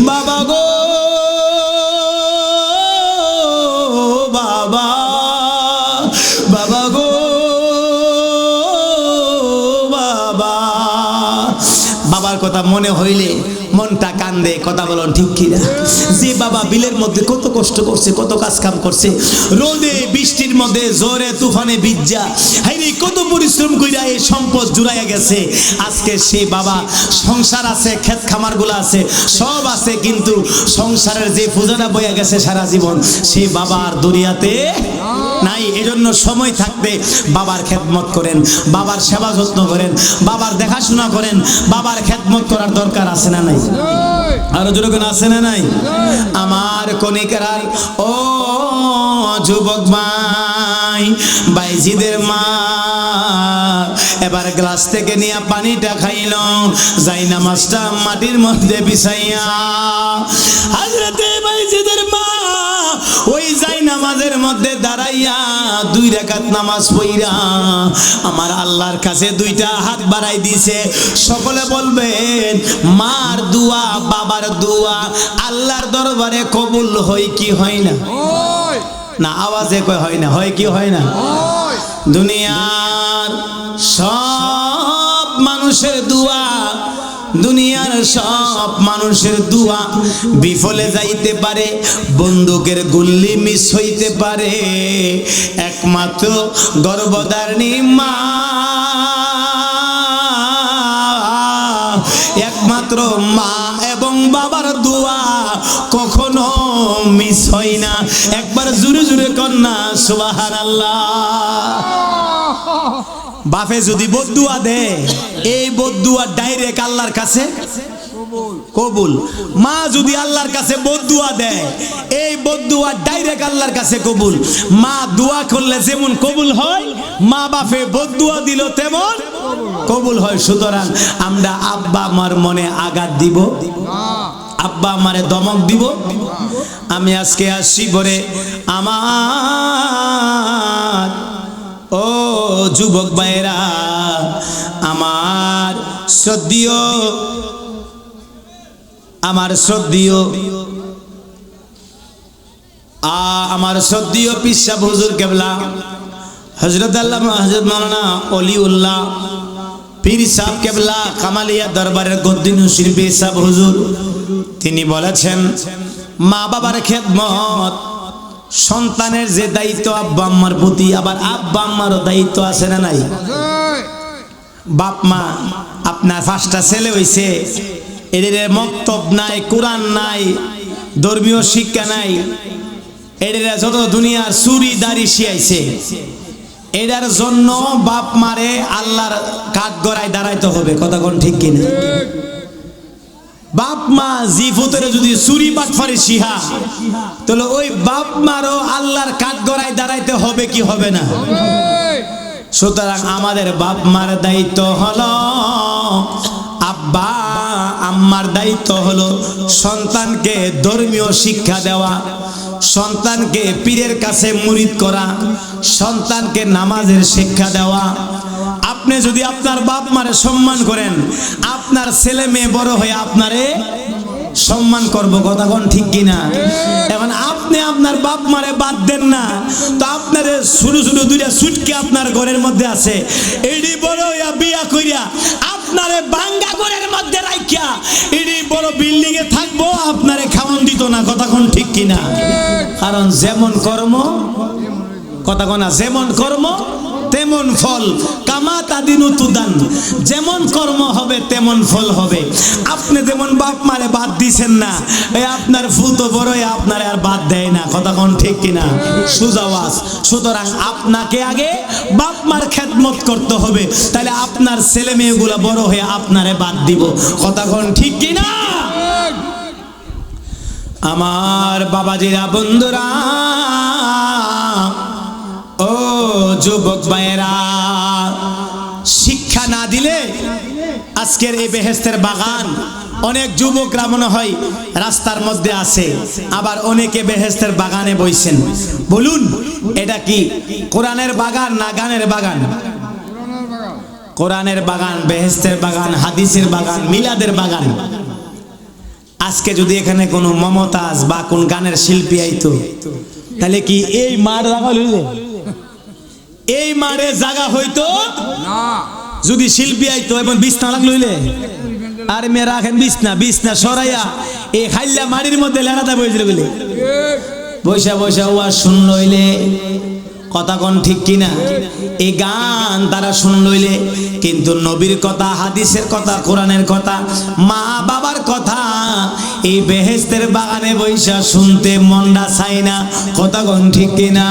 বাবা গো বাবা, বাবা গো বাবা। বাবার কথা মনে হইলে মনটা কান্দে, কথা বলুন ঠিক কিনা? যে বাবা বিলের মধ্যে কত কষ্ট করছে, কত কাজ কাম করছে, রোদে বৃষ্টির মধ্যে জোরে তুফানে ভিজা হাইরে কত পরিশ্রম কইরা এই সম্পদ জুড়াইয়া গেছে। আজকে সেই বাবা সংসার আছে, ক্ষেত খামার গুলো আছে, সব আছে, কিন্তু সংসারের যে পূজাটা বইয়া গেছে সারা জীবন, সেই বাবা আর দুনিয়াতে নাই। এজন্য সময় থাকতে বাবার খেদমত করেন, বাবার সেবা যত্ন করেন, বাবার দেখাশোনা করেন। বাবার খেদমত করার দরকার আছে না নাই? আরো যেরকম আছে না নাই? আমার কনিকারা ও যুবক ভাই, বাইজিদের মা এবার গ্লাস থেকে নিয়ে পানিটা খাইল, যাই নামাজটা মাটির মধ্যে বিছাইয়া হযরতে বাইজিদের মা ওই যাই নামাজের মধ্যে দাঁড়াইয়া 2 রাকাত নামাজ পড়িয়া আমার আল্লাহর কাছে 2টা হাত বাড়াই দিছে। সকলে বলবেন মার দোয়া বাবার দোয়া আল্লাহর দরবারে কবুল হয় কি হয় না? না আওয়াজে কয় হয় না, হয় কি হয় না? দুনিয়ার সব মানুষের দোয়া, দুনিয়ার সব মানুষের দোয়া বিফলে যাইতে পারে, বন্দুকের গুল্লি মিস হইতে পারে, একমাত্র গর্ভধারিণী মা, একমাত্র মা এবং বাবার দোয়া কখনো মিস হয় না। একবার জোরে জোরে কন্যা সুবহানাল্লাহ। বাপে যদি বদদুয়া দেয়, এই বদদুয়া ডাইরেক্ট আল্লাহর কাছে কবুল। মা যদি আল্লাহর কাছে বদদুয়া দেয়, এই বদদুয়া ডাইরেক্ট আল্লাহর কাছে কবুল। মা দোয়া করলে যেমন কবুল হয়, মা বাপে বদদুয়া দিল তেমন কবুল হয়। সুতরাং আমরা আব্বা আমার মনে আঘাত দিব, আব্বা আমারে দমক দিব। আমি আজকে আসছি পরে আমার ও যুবক ভাইরা, আমার শ্রদ্ধেয় পীর সাহেব হুজুর কেবলা হযরত আল্লামা হযরত মাওলানা ওলিউল্লাহ পীর সাহেব কেবলা কামালিয়া দরবারের গদ্দিনুশীর পীর সাহেব হুজুর, তিনি বলেছেন মা বাবার খেদমত সন্তানের যে দায়িত্ব আব্বা আম্মার প্রতি, আবার আব্বা আম্মারও দায়িত্ব আছে না নাই? বাপ মা আপনার 5টা ছেলে হইছে, এদের মক্তব নাই, কোরআন নাই, ধর্মীয় শিক্ষা নাই, এদের যত দুনিয়ার চুরি দাড়ি শিয়াইছে, এটার জন্য বাপ মারে আল্লাহর কাঠগড়ায় দাঁড়াইতে হবে। কথা কোন ঠিক কিনা? বাপ মা জিফুতের যদি চুরি বাটফারি শিহা, তাহলে ওই বাপ মারও আল্লাহর কাঠগড়ায় দাঁড়াইতে হবে কি হবে না? সুতরাং আমাদের বাপ মার দায়িত্ব হলো, আব্বা আম্মার দায়িত্ব হলো সন্তানকে ধর্মীয় শিক্ষা দেওয়া, সন্তানকে পীরের কাছে মুরিদ করা, সন্তানকে নামাজের শিক্ষা দেওয়া। আপনি যদি আপনার বাপ মারে সম্মান করেন, আপনার ছেলে মেয়ে বড় হয়ে আপনারে সম্মান করবো। কথা কোন ঠিক কিনা? এখন আপনি আপনার বাপ মারে বাদ দেন না, তো আপনার ছোট ছোট দুইটা সুটকে আপনার ঘরের মধ্যে আছে, এডি বড় হইয়া বিয়া কইরা আপনারে বাঙ্গা ঘরের মধ্যে রাখিয়া এডি বড় বিল্ডিং এ থাকবো, আপনারে খাওয়ান দিত না। কথা কোন ঠিক কিনা? কারণ যেমন কর্ম, কথা কোনা, যেমন কর্ম তেমন ফল। কামা তাদিনু তুদান, যেমন কর্ম হবে তেমন ফল হবে। আপনি যেমন বাপ মারে বাদ দিছেন না, এই আপনার ফুল তো বড়ই আপনারে আর বাদ দেয় না। কথা কোন ঠিক কিনা? সুজাওয়াজ। সুতরাং আপনাকে আগে বাপ মার খেদমত করতে হবে, তাহলে আপনার ছেলে মেয়েগুলা বড় হয়ে আপনারে বাদ দিব। কথা কোন ঠিক কিনা? আমার বাবাজিরা, বন্ধুরা, ও যুবক ভাইয়েরা, শিক্ষা না দিলে আজকের এই বেহেশতের বাগান, অনেক যুবকরা মনে হয় রাস্তার মধ্যে আছে, আবার অনেকে বেহেশতের বাগানে বইছেন। বলুন, এটা কি কোরআনের বাগান না গানের বাগান? কোরআনের বাগান, বেহেশতের বাগান, হাদিসের বাগান, মিলাদের বাগান। আজকে যদি এখানে কোনো মমতাজ বা কোন গানের শিল্পী আইতো, তাহলে কি এই মার জায়গা লইলে, এই মারে জায়গা হইতো না? যদি শিল্পী আইতো এবং বিছনা লাগ লইলে, আর মেয়েরা রাখেন বিছনা, বিছনা সরাইয়া এই খাইলা মাটির মধ্যে লেড়াতে বইছিল বলে বৈশা বৈশা ওয়াজ শুন লইলে। কথা কোন ঠিক কিনা? এই গান তারা শুন লইলে, কিন্তু নবীর কথা, হাদিসের কথা, কোরআনের কথা, মা বাবার কথা এই বেহেশতের বাগানে বৈশা শুনতে মনটা চাই না। কথা কোন ঠিক কিনা?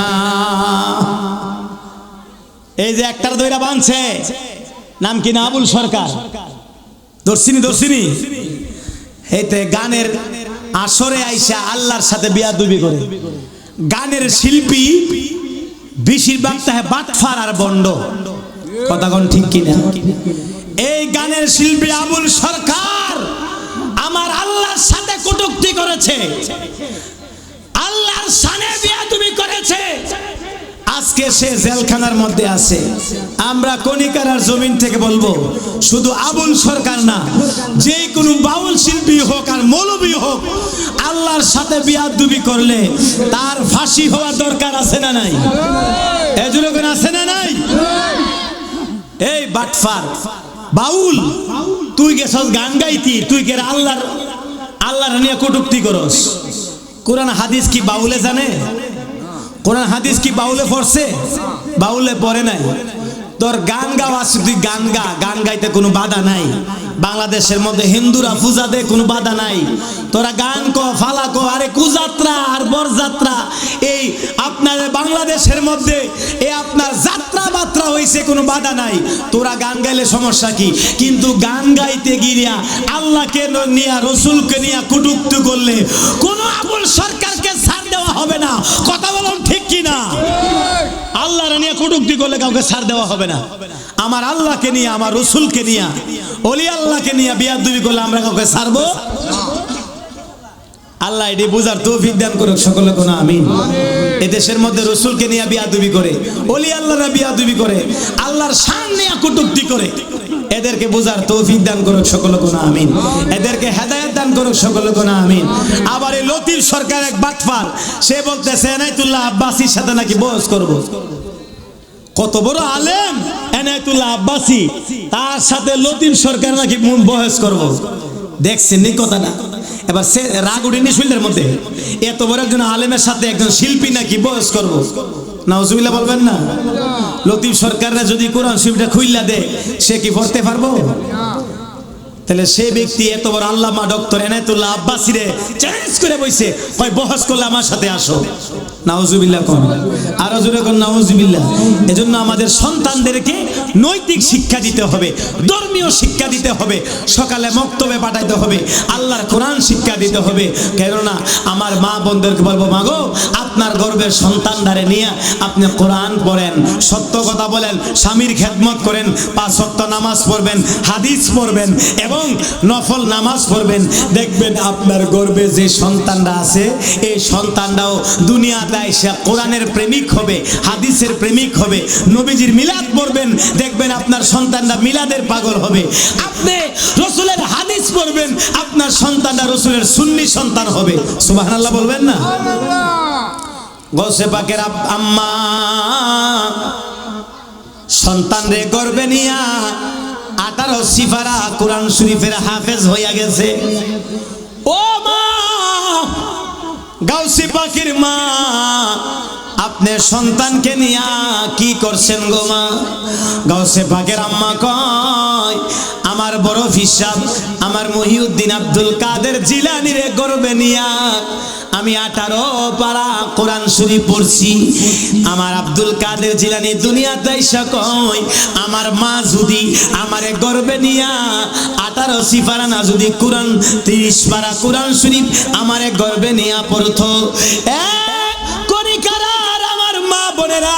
এই যে একটার দইরা বানছে, নাম কি না? আবুল সরকার। দর্শিনী দর্শিনী এইতে গানের আসরে আইসা আল্লাহর সাথে বিয়াদবি করে। গানের শিল্পী বেশিরভাগ তাহে বাটফার আর বন্ড। কথা কোন ঠিক কিনা? এই গানের শিল্পী আবুল সরকার আমার আল্লাহর সাথে কটূক্তি করেছে, আল্লাহর সানে বিয়াদবি করেছে। আজকে সে জেলখানার মধ্যে আছে। আমরা কণিকার জমিন থেকে বলবো, শুধু আবুল সরকার না, যে কোনো বাউল শিল্পী হোক আর মৌলবী হোক, আল্লাহর সাথে বিয়াদবি করলে তার ফাঁসি হওয়ার দরকার আছে না নাই? এজন্য কোন আছে না নাই? এই বাটফার বাউল, তুই গেছস গান গাইতি, তুই কে আল্লাহর নিয়ে কটূক্তি করস? কোরআন হাদিস কি বাউলে জানে? কোরআন হাদিস কি বাউলে পড়ছে? বাউলে পড়ে নাই। তোর গান গাওয়া, তুই গান গা, গান গাইতে কোনো বাধা নাই। বাংলাদেশের মধ্যে হিন্দুরা পূজা দেয়, কোনো বাধা নাই। তোরা গান কো, ফালা কো, আরে কুযাত্রা আর বরযাত্রা এই আপনার বাংলাদেশের মধ্যে এই আপনার যাত্রা বাত্রা হইছে, কোনো বাধা নাই। তোরা গান গাইলে সমস্যা কি? কিন্তু গান গাইতে গিয়া আল্লাহকে নিয়া, রসুলকে নিয়া কটূক্তি করলে কোনো আবুল সরকারকে ছাড় দেওয়া হবে না। কথা বলুন ঠিক কিনা? আল্লাহর নিয়ে কটূক্তি করলে কাউকে ছাড় দেওয়া হবে না। আমার আল্লাহকে নিয়ে, আমার রসুলকে নিয়ে, ওলি আল্লাহকে নিয়ে বিয়াদবি করলে আমরা কাউকে ছাড়বো? আল্লাহ এটি বুঝার তৌফিক দান করুক সকলে কোন আমিন। এদেশের মধ্যে রসুলকে নিয়ে বিয়াদবি করে, ওলি আল্লাহরা বিয়াদবি করে, আল্লাহর শান নিয়ে কটূক্তি করে, এদেরকে বুঝার তৌফিক দান করুক সকলে কোন আমিন। এদেরকে হেদায়েত দান করুক সকলে কোন আমিন। আবার এই লতিফ সরকার এক বাটফার, সে বলতেছে এনায়েতুল্লাহ আব্বাসীর সাথে নাকি বহস করব। কত বড় আলেম এনায়েতুল্লাহ আব্বাসী, তার সাথে লতিফ সরকার নাকি বহস করব। দেখছেন নি কথাটা? এবার সে রাগ উঠেনি শরীরের মধ্যে, এত বড় একজন আলেমের সাথে একজন শিল্পী নাকি বহস করব। নাউজুবিল্লাহ বলবেন না? লতিফ সরকাররা যদি কোরআন শরীফটা খুইলা দেয়, সে কি পড়তে পারবো? তাহলে সে ব্যক্তি এত বড় আল্লামা ডক্টর এনায়েতুল্লাহ আব্বাসীরে চ্যালেঞ্জ করে বইছে, কয় বহস করলে আমার সাথে আসো। নাউজুবিল্লাহ কোন, আরো জোরে কোন নাউজুবিল্লাহ। এজন্য আমাদের সন্তানদেরকে নৈতিক শিক্ষা দিতে হবে, ধর্মীয় শিক্ষা দিতে হবে, সকালে মক্তবে পাঠাইতে হবে, আল্লাহর কোরআন শিক্ষা দিতে হবে। কেননা আমার মা বোনদেরকে বলবো, মাগো আপনার গর্বের সন্তানদারে নিয়ে আপনি কোরআন পড়েন, সত্য কথা বলেন, স্বামীর খেদমত করেন, 5 ওয়াক্ত নামাজ পড়বেন, হাদিস পড়বেন, এবং এবং নফল নামাজ পড়বেন, দেখবেন আপনার গর্ভে যে সন্তানরা আছে এই সন্তানরাও দুনিয়াতে আইসা কোরআনের প্রেমিক হবে, হাদিসের প্রেমিক হবে। নবীজির মিলাদ পড়বেন, দেখবেন আপনার সন্তানরা মিলাদের পাগল হবে। আপনি রসুলের হাদিস পড়বেন, আপনার সন্তানরা রসুলের সুন্নি সন্তান হবে। সুবহানাল্লাহ বলবেন না? গৌসে পাকের আম্মা সন্তান রে গর্বে নিয়া 18 সিফারা কোরআন শরীফের হাফেজ হইয়া গেছে। ও মা, গাউসে পাকের মা, আপনি সন্তানকে নিয়া কি করছেন গো মা? গাউসে পাকের আম্মা কয়, আমার বড় ফিসাব আমার মহিউদ্দিন আব্দুল কাদের জিলানী রে গর্বে নিয়া আমি 18 পারা কোরআন শরীফ পড়ছি। আমার আব্দুল কাদের জিলানী দুনিয়াতে এসে কয়, আমার মা যদি আমারে গর্বে নিয়া 18 সিফারা না যদি কোরআন 30 পারা কোরআন শরীফ আমারে গর্বে নিয়া পড়তো, বোনেরা,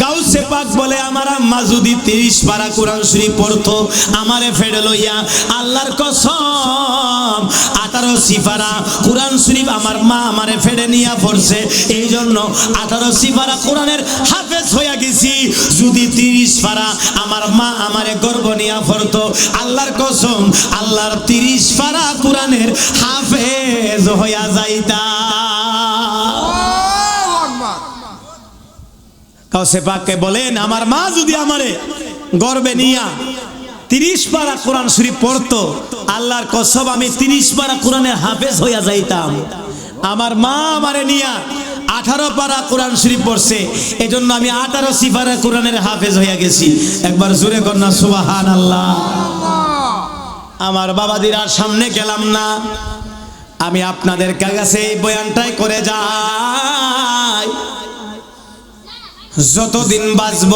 গাউসে পাক বলে আমার আম্মা যদি 30 পারা কোরআন শরীফ পড়তো আমারে ফেড়ে লইয়া, আল্লাহর কসম 18 সিফারা কোরআন শরীফ আমার মা আমারে ফেড়ে নিয়া পড়ছে, এই জন্য 18 সিফারা কোরআনের হাফেজ হইয়া গেছি। যদি 30 পারা আমার মা আমারে গর্ব নিয়া পড়তো, আল্লাহর কসম আল্লাহর 30 পারা কোরআনের হাফেজ হইয়া যাইতা। গাউসে পাককে বলেন, আমার মা যদি আমারে গর্বে নিয়া 30 পারা কোরআন শরীফ পড়তো, আল্লাহর কসম আমি 30 পারা কোরআনের হাফেজ হইয়া যাইতাম। আমার মা আমারে নিয়া 18 পারা কোরআন শরীফ পড়ছে, এজন্য আমি 18 সিফারা কোরআনের হাফেজ হইয়া গেছি। একবার জোরে কর না সুবহানাল্লাহ। আমার বাবাদিরার সামনে গেলাম না, আমি আপনাদের কাছে এই বয়ানটাই করে যাই। যতদিন বাঁচব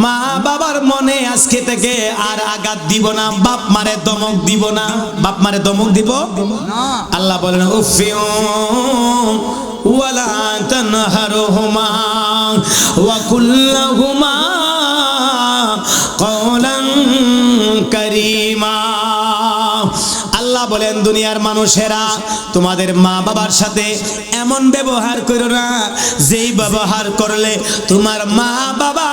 মা বাবার মনে আজকে থেকে আর আঘাত দিব না, বাপ মারে দমক দিব না। বাপ মারে দমক দিব না। আল্লাহ বলেন, উফিউ ওয়ালা তানহারহুমা ওয়া কুল্লাহুমা কওলান কারীমা। আল্লাহ বলেন, দুনিয়ার মানুষেরা তোমাদের মা বাবার সাথে এমন ব্যবহার করো না যেই ব্যবহার করলে তোমার মা বাবা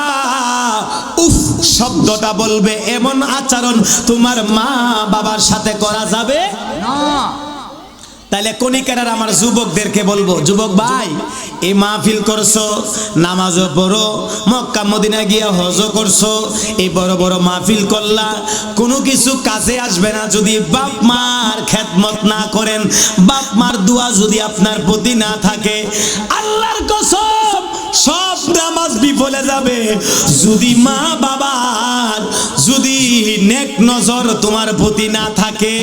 উফ শব্দটা বলবে, এমন আচরণ তোমার মা বাবার সাথে করা যাবে না। তাহলে কনিকার আমার যুবকদেরকে বলবো, যুবক ভাই, এই মাহফিল করছো, নামাজও পড়ো, মক্কা মদিনা গিয়া হজও করছো, এই বড় বড় মাহফিল করলা, কোনো কিছু কাজে আসবে না যদি বাপ মার খেদমত না করেন, বাপ মার দোয়া যদি আপনার প্রতি না থাকে। আল্লাহর কসম সব নামাজ বিফলে যাবে যদি মা বাবার যদি নেক নজর তোমার প্রতি না থাকে।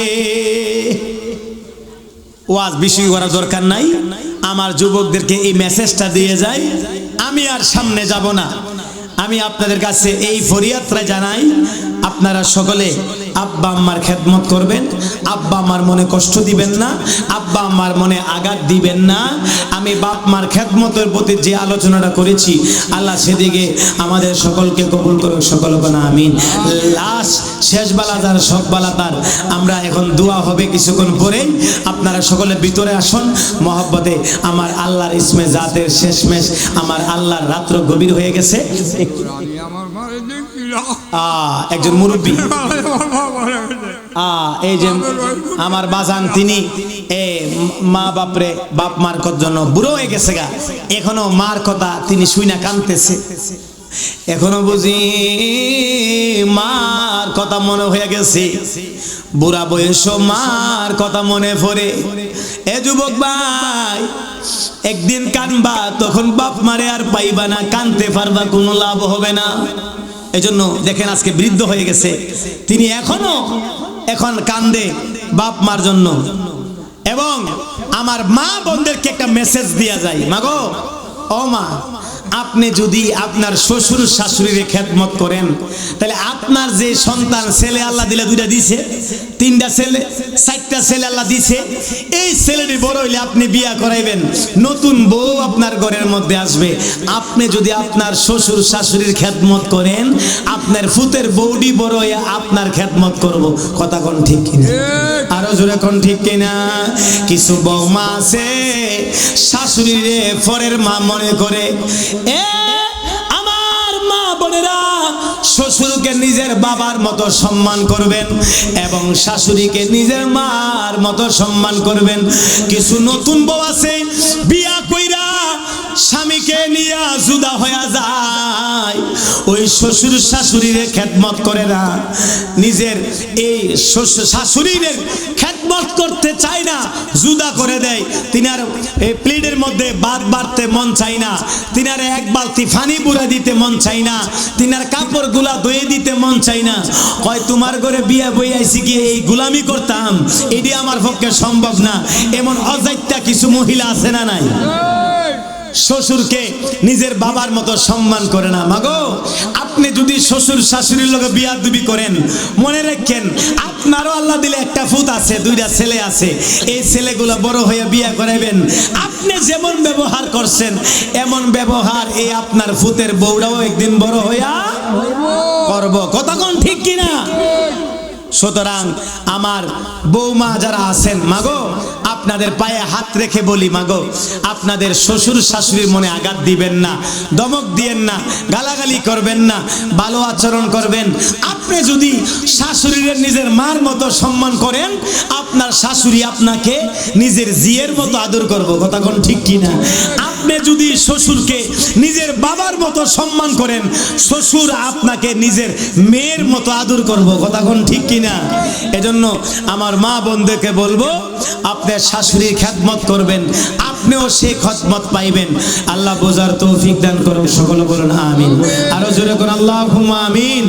ওয়াজ বেশি করার দরকার নাই, আমার যুবকদেরকে এই মেসেজটা দিয়ে যায়। আমি আর সামনে যাব না, আমি আপনাদের কাছে এই ফরিয়াদটা জানাই, আপনারা সকলে আব্বা আম্মার খেদমত করবেন, আব্বা আম্মার মনে কষ্ট দিবেন না, আব্বা আম্মার মনে আঘাত দিবেন না। আমি বাপ মার খেদমতের প্রতি যে আলোচনাটা করেছি, আল্লাহ সেদিকে আমাদের সকলকে কবুল করুক, সকল বলা আমিন। লাস্ট শেষ বেলা তার সব বেলা তার, আমরা এখন দোয়া হবে কিছুক্ষণ পরেই, আপনারা সকলে ভিতরে আসুন মহব্বতে। আমার আল্লাহর ইসমে জাতের শেষমেশ, আমার আল্লাহর রাত্র গভীর হয়ে গেছে। একজন মুরব্বী, এই যে আমার বাজান, তিনি মা বাপরে বাপ মার জন্য বুড়ো হয়ে গেছে গা, এখনো মার কথা তিনি শুই না কাঁদতেছে, এখনো বুঝি মার কথা মনে হয়ে গেছে, বুড়া বয়স মার কথা মনে পড়ে। এ যুবক ভাই, একদিন কানবা, তখন বাপ মারে আর পাইবা না, কানতে পারবা, কোনো লাভ হবে না। এজন্য দেখেন আজকে বৃদ্ধ হয়ে গেছে, তিনি এখন কান্দে বাপ মার জন্য। এবং আমার মা বোনদেরকে একটা মেসেজ দেয়া যায়, মাগো ও মা, আপনি যদি আপনার শ্বশুর শাশুড়ির খেদমত করেন, তাহলে আপনার যে সন্তান ছেলে আল্লাহ দিলে, দুইটা দিছে, তিনটা ছেলে, চারটা ছেলে আল্লাহ দিছে, এই ছেলেটি বড় হইলে আপনি বিয়া করাইবেন, নতুন বউ আপনার ঘরের মধ্যে আসবে। আপনি যদি আপনার শ্বশুর শাশুড়ির খেদমত করেন, আপনার ফুতের বউডি বড় হইয়া আপনার খেদমত করব। কথা কোন ঠিক কিনা? আরো জোরে কোন ঠিক কিনা? কিছু বৌমা আছে শাশুড়িরে পরের মা মনে করে। আমার মা বোনেরা, শ্বশুরকে নিজের বাবার মতো সম্মান করবেন এবং শাশুড়িকে নিজের মার মতো সম্মান করবেন। কিছু নতুন বউ আছে বিয়া কইরা স্বামীকে নিয়ে জুদা হয়ে যায়, ওই শ্বশুর শাশুড়ির খেদমত করে না, নিজের এই শাশুড়ির খেদমত করতে চায় না, জুদা করে দেয়। তিনার এই প্লেটের মধ্যে ভাত বাড়তে মন চায় না, তিনার এক বালতি পানি পুরা দিতে মন চায় না, তিনার কাপড় গুলা ধুয়ে দিতে মন চায় না। কয় তোমার ঘরে বিয়া বই আইছি কি এই গুলামি করতাম, এটি আমার পক্ষে সম্ভব না। এমন অজাইত্যা কিছু মহিলা আছে না নাই? শ্বশুরকে নিজের বাবার মতো সম্মান করে না। মাগো, আপনি যদি শ্বশুর শাশুড়ির লগে বিয়াদবি করেন, মনে রাখেন আপনারও আল্লাহ দিলে একটা ফুত আছে, দুইটা ছেলে আছে, এই ছেলেগুলো বড় হয়ে বিয়া করাইবেন। আপনি যেমন ব্যবহার করছেন এমন ব্যবহার এই আপনার ফুতের বউরাও একদিন বড় হইয়া করব। কথা কোন ঠিক কিনা? সুতরাং আমার বৌমা যারা আছেন, মাগো আপনাদের পায়ে হাত রেখে বলি, মাগো আপনাদের শ্বশুর শাশুড়ির মনে আঘাত দিবেন না, দমক দিবেন না, গালাগালি করবেন না, ভালো আচরণ করবেন। আপনি যদি শাশুড়ির নিজের মার মতো সম্মান করেন, আপনার শাশুড়ি আপনাকে নিজের জিয়ের মতো আদর করব। কথা কোন ঠিক কিনা? আপনি যদি শ্বশুরকে নিজের বাবার মতো সম্মান করেন, শ্বশুর আপনাকে নিজের মেয়ের মতো আদর করব। কথা কোন ঠিক কিনা? এজন্য আমার মা বোনদেরকে বলবো, আপনার শাশুড়ির খেদমত করবেন, আপনিও সেই খেদমত পাইবেন। আল্লাহ বোঝার তৌফিক দান করুন। সকলে বলুন আমিন। আরো জোরে করুন আল্লাহুম্মা আমিন।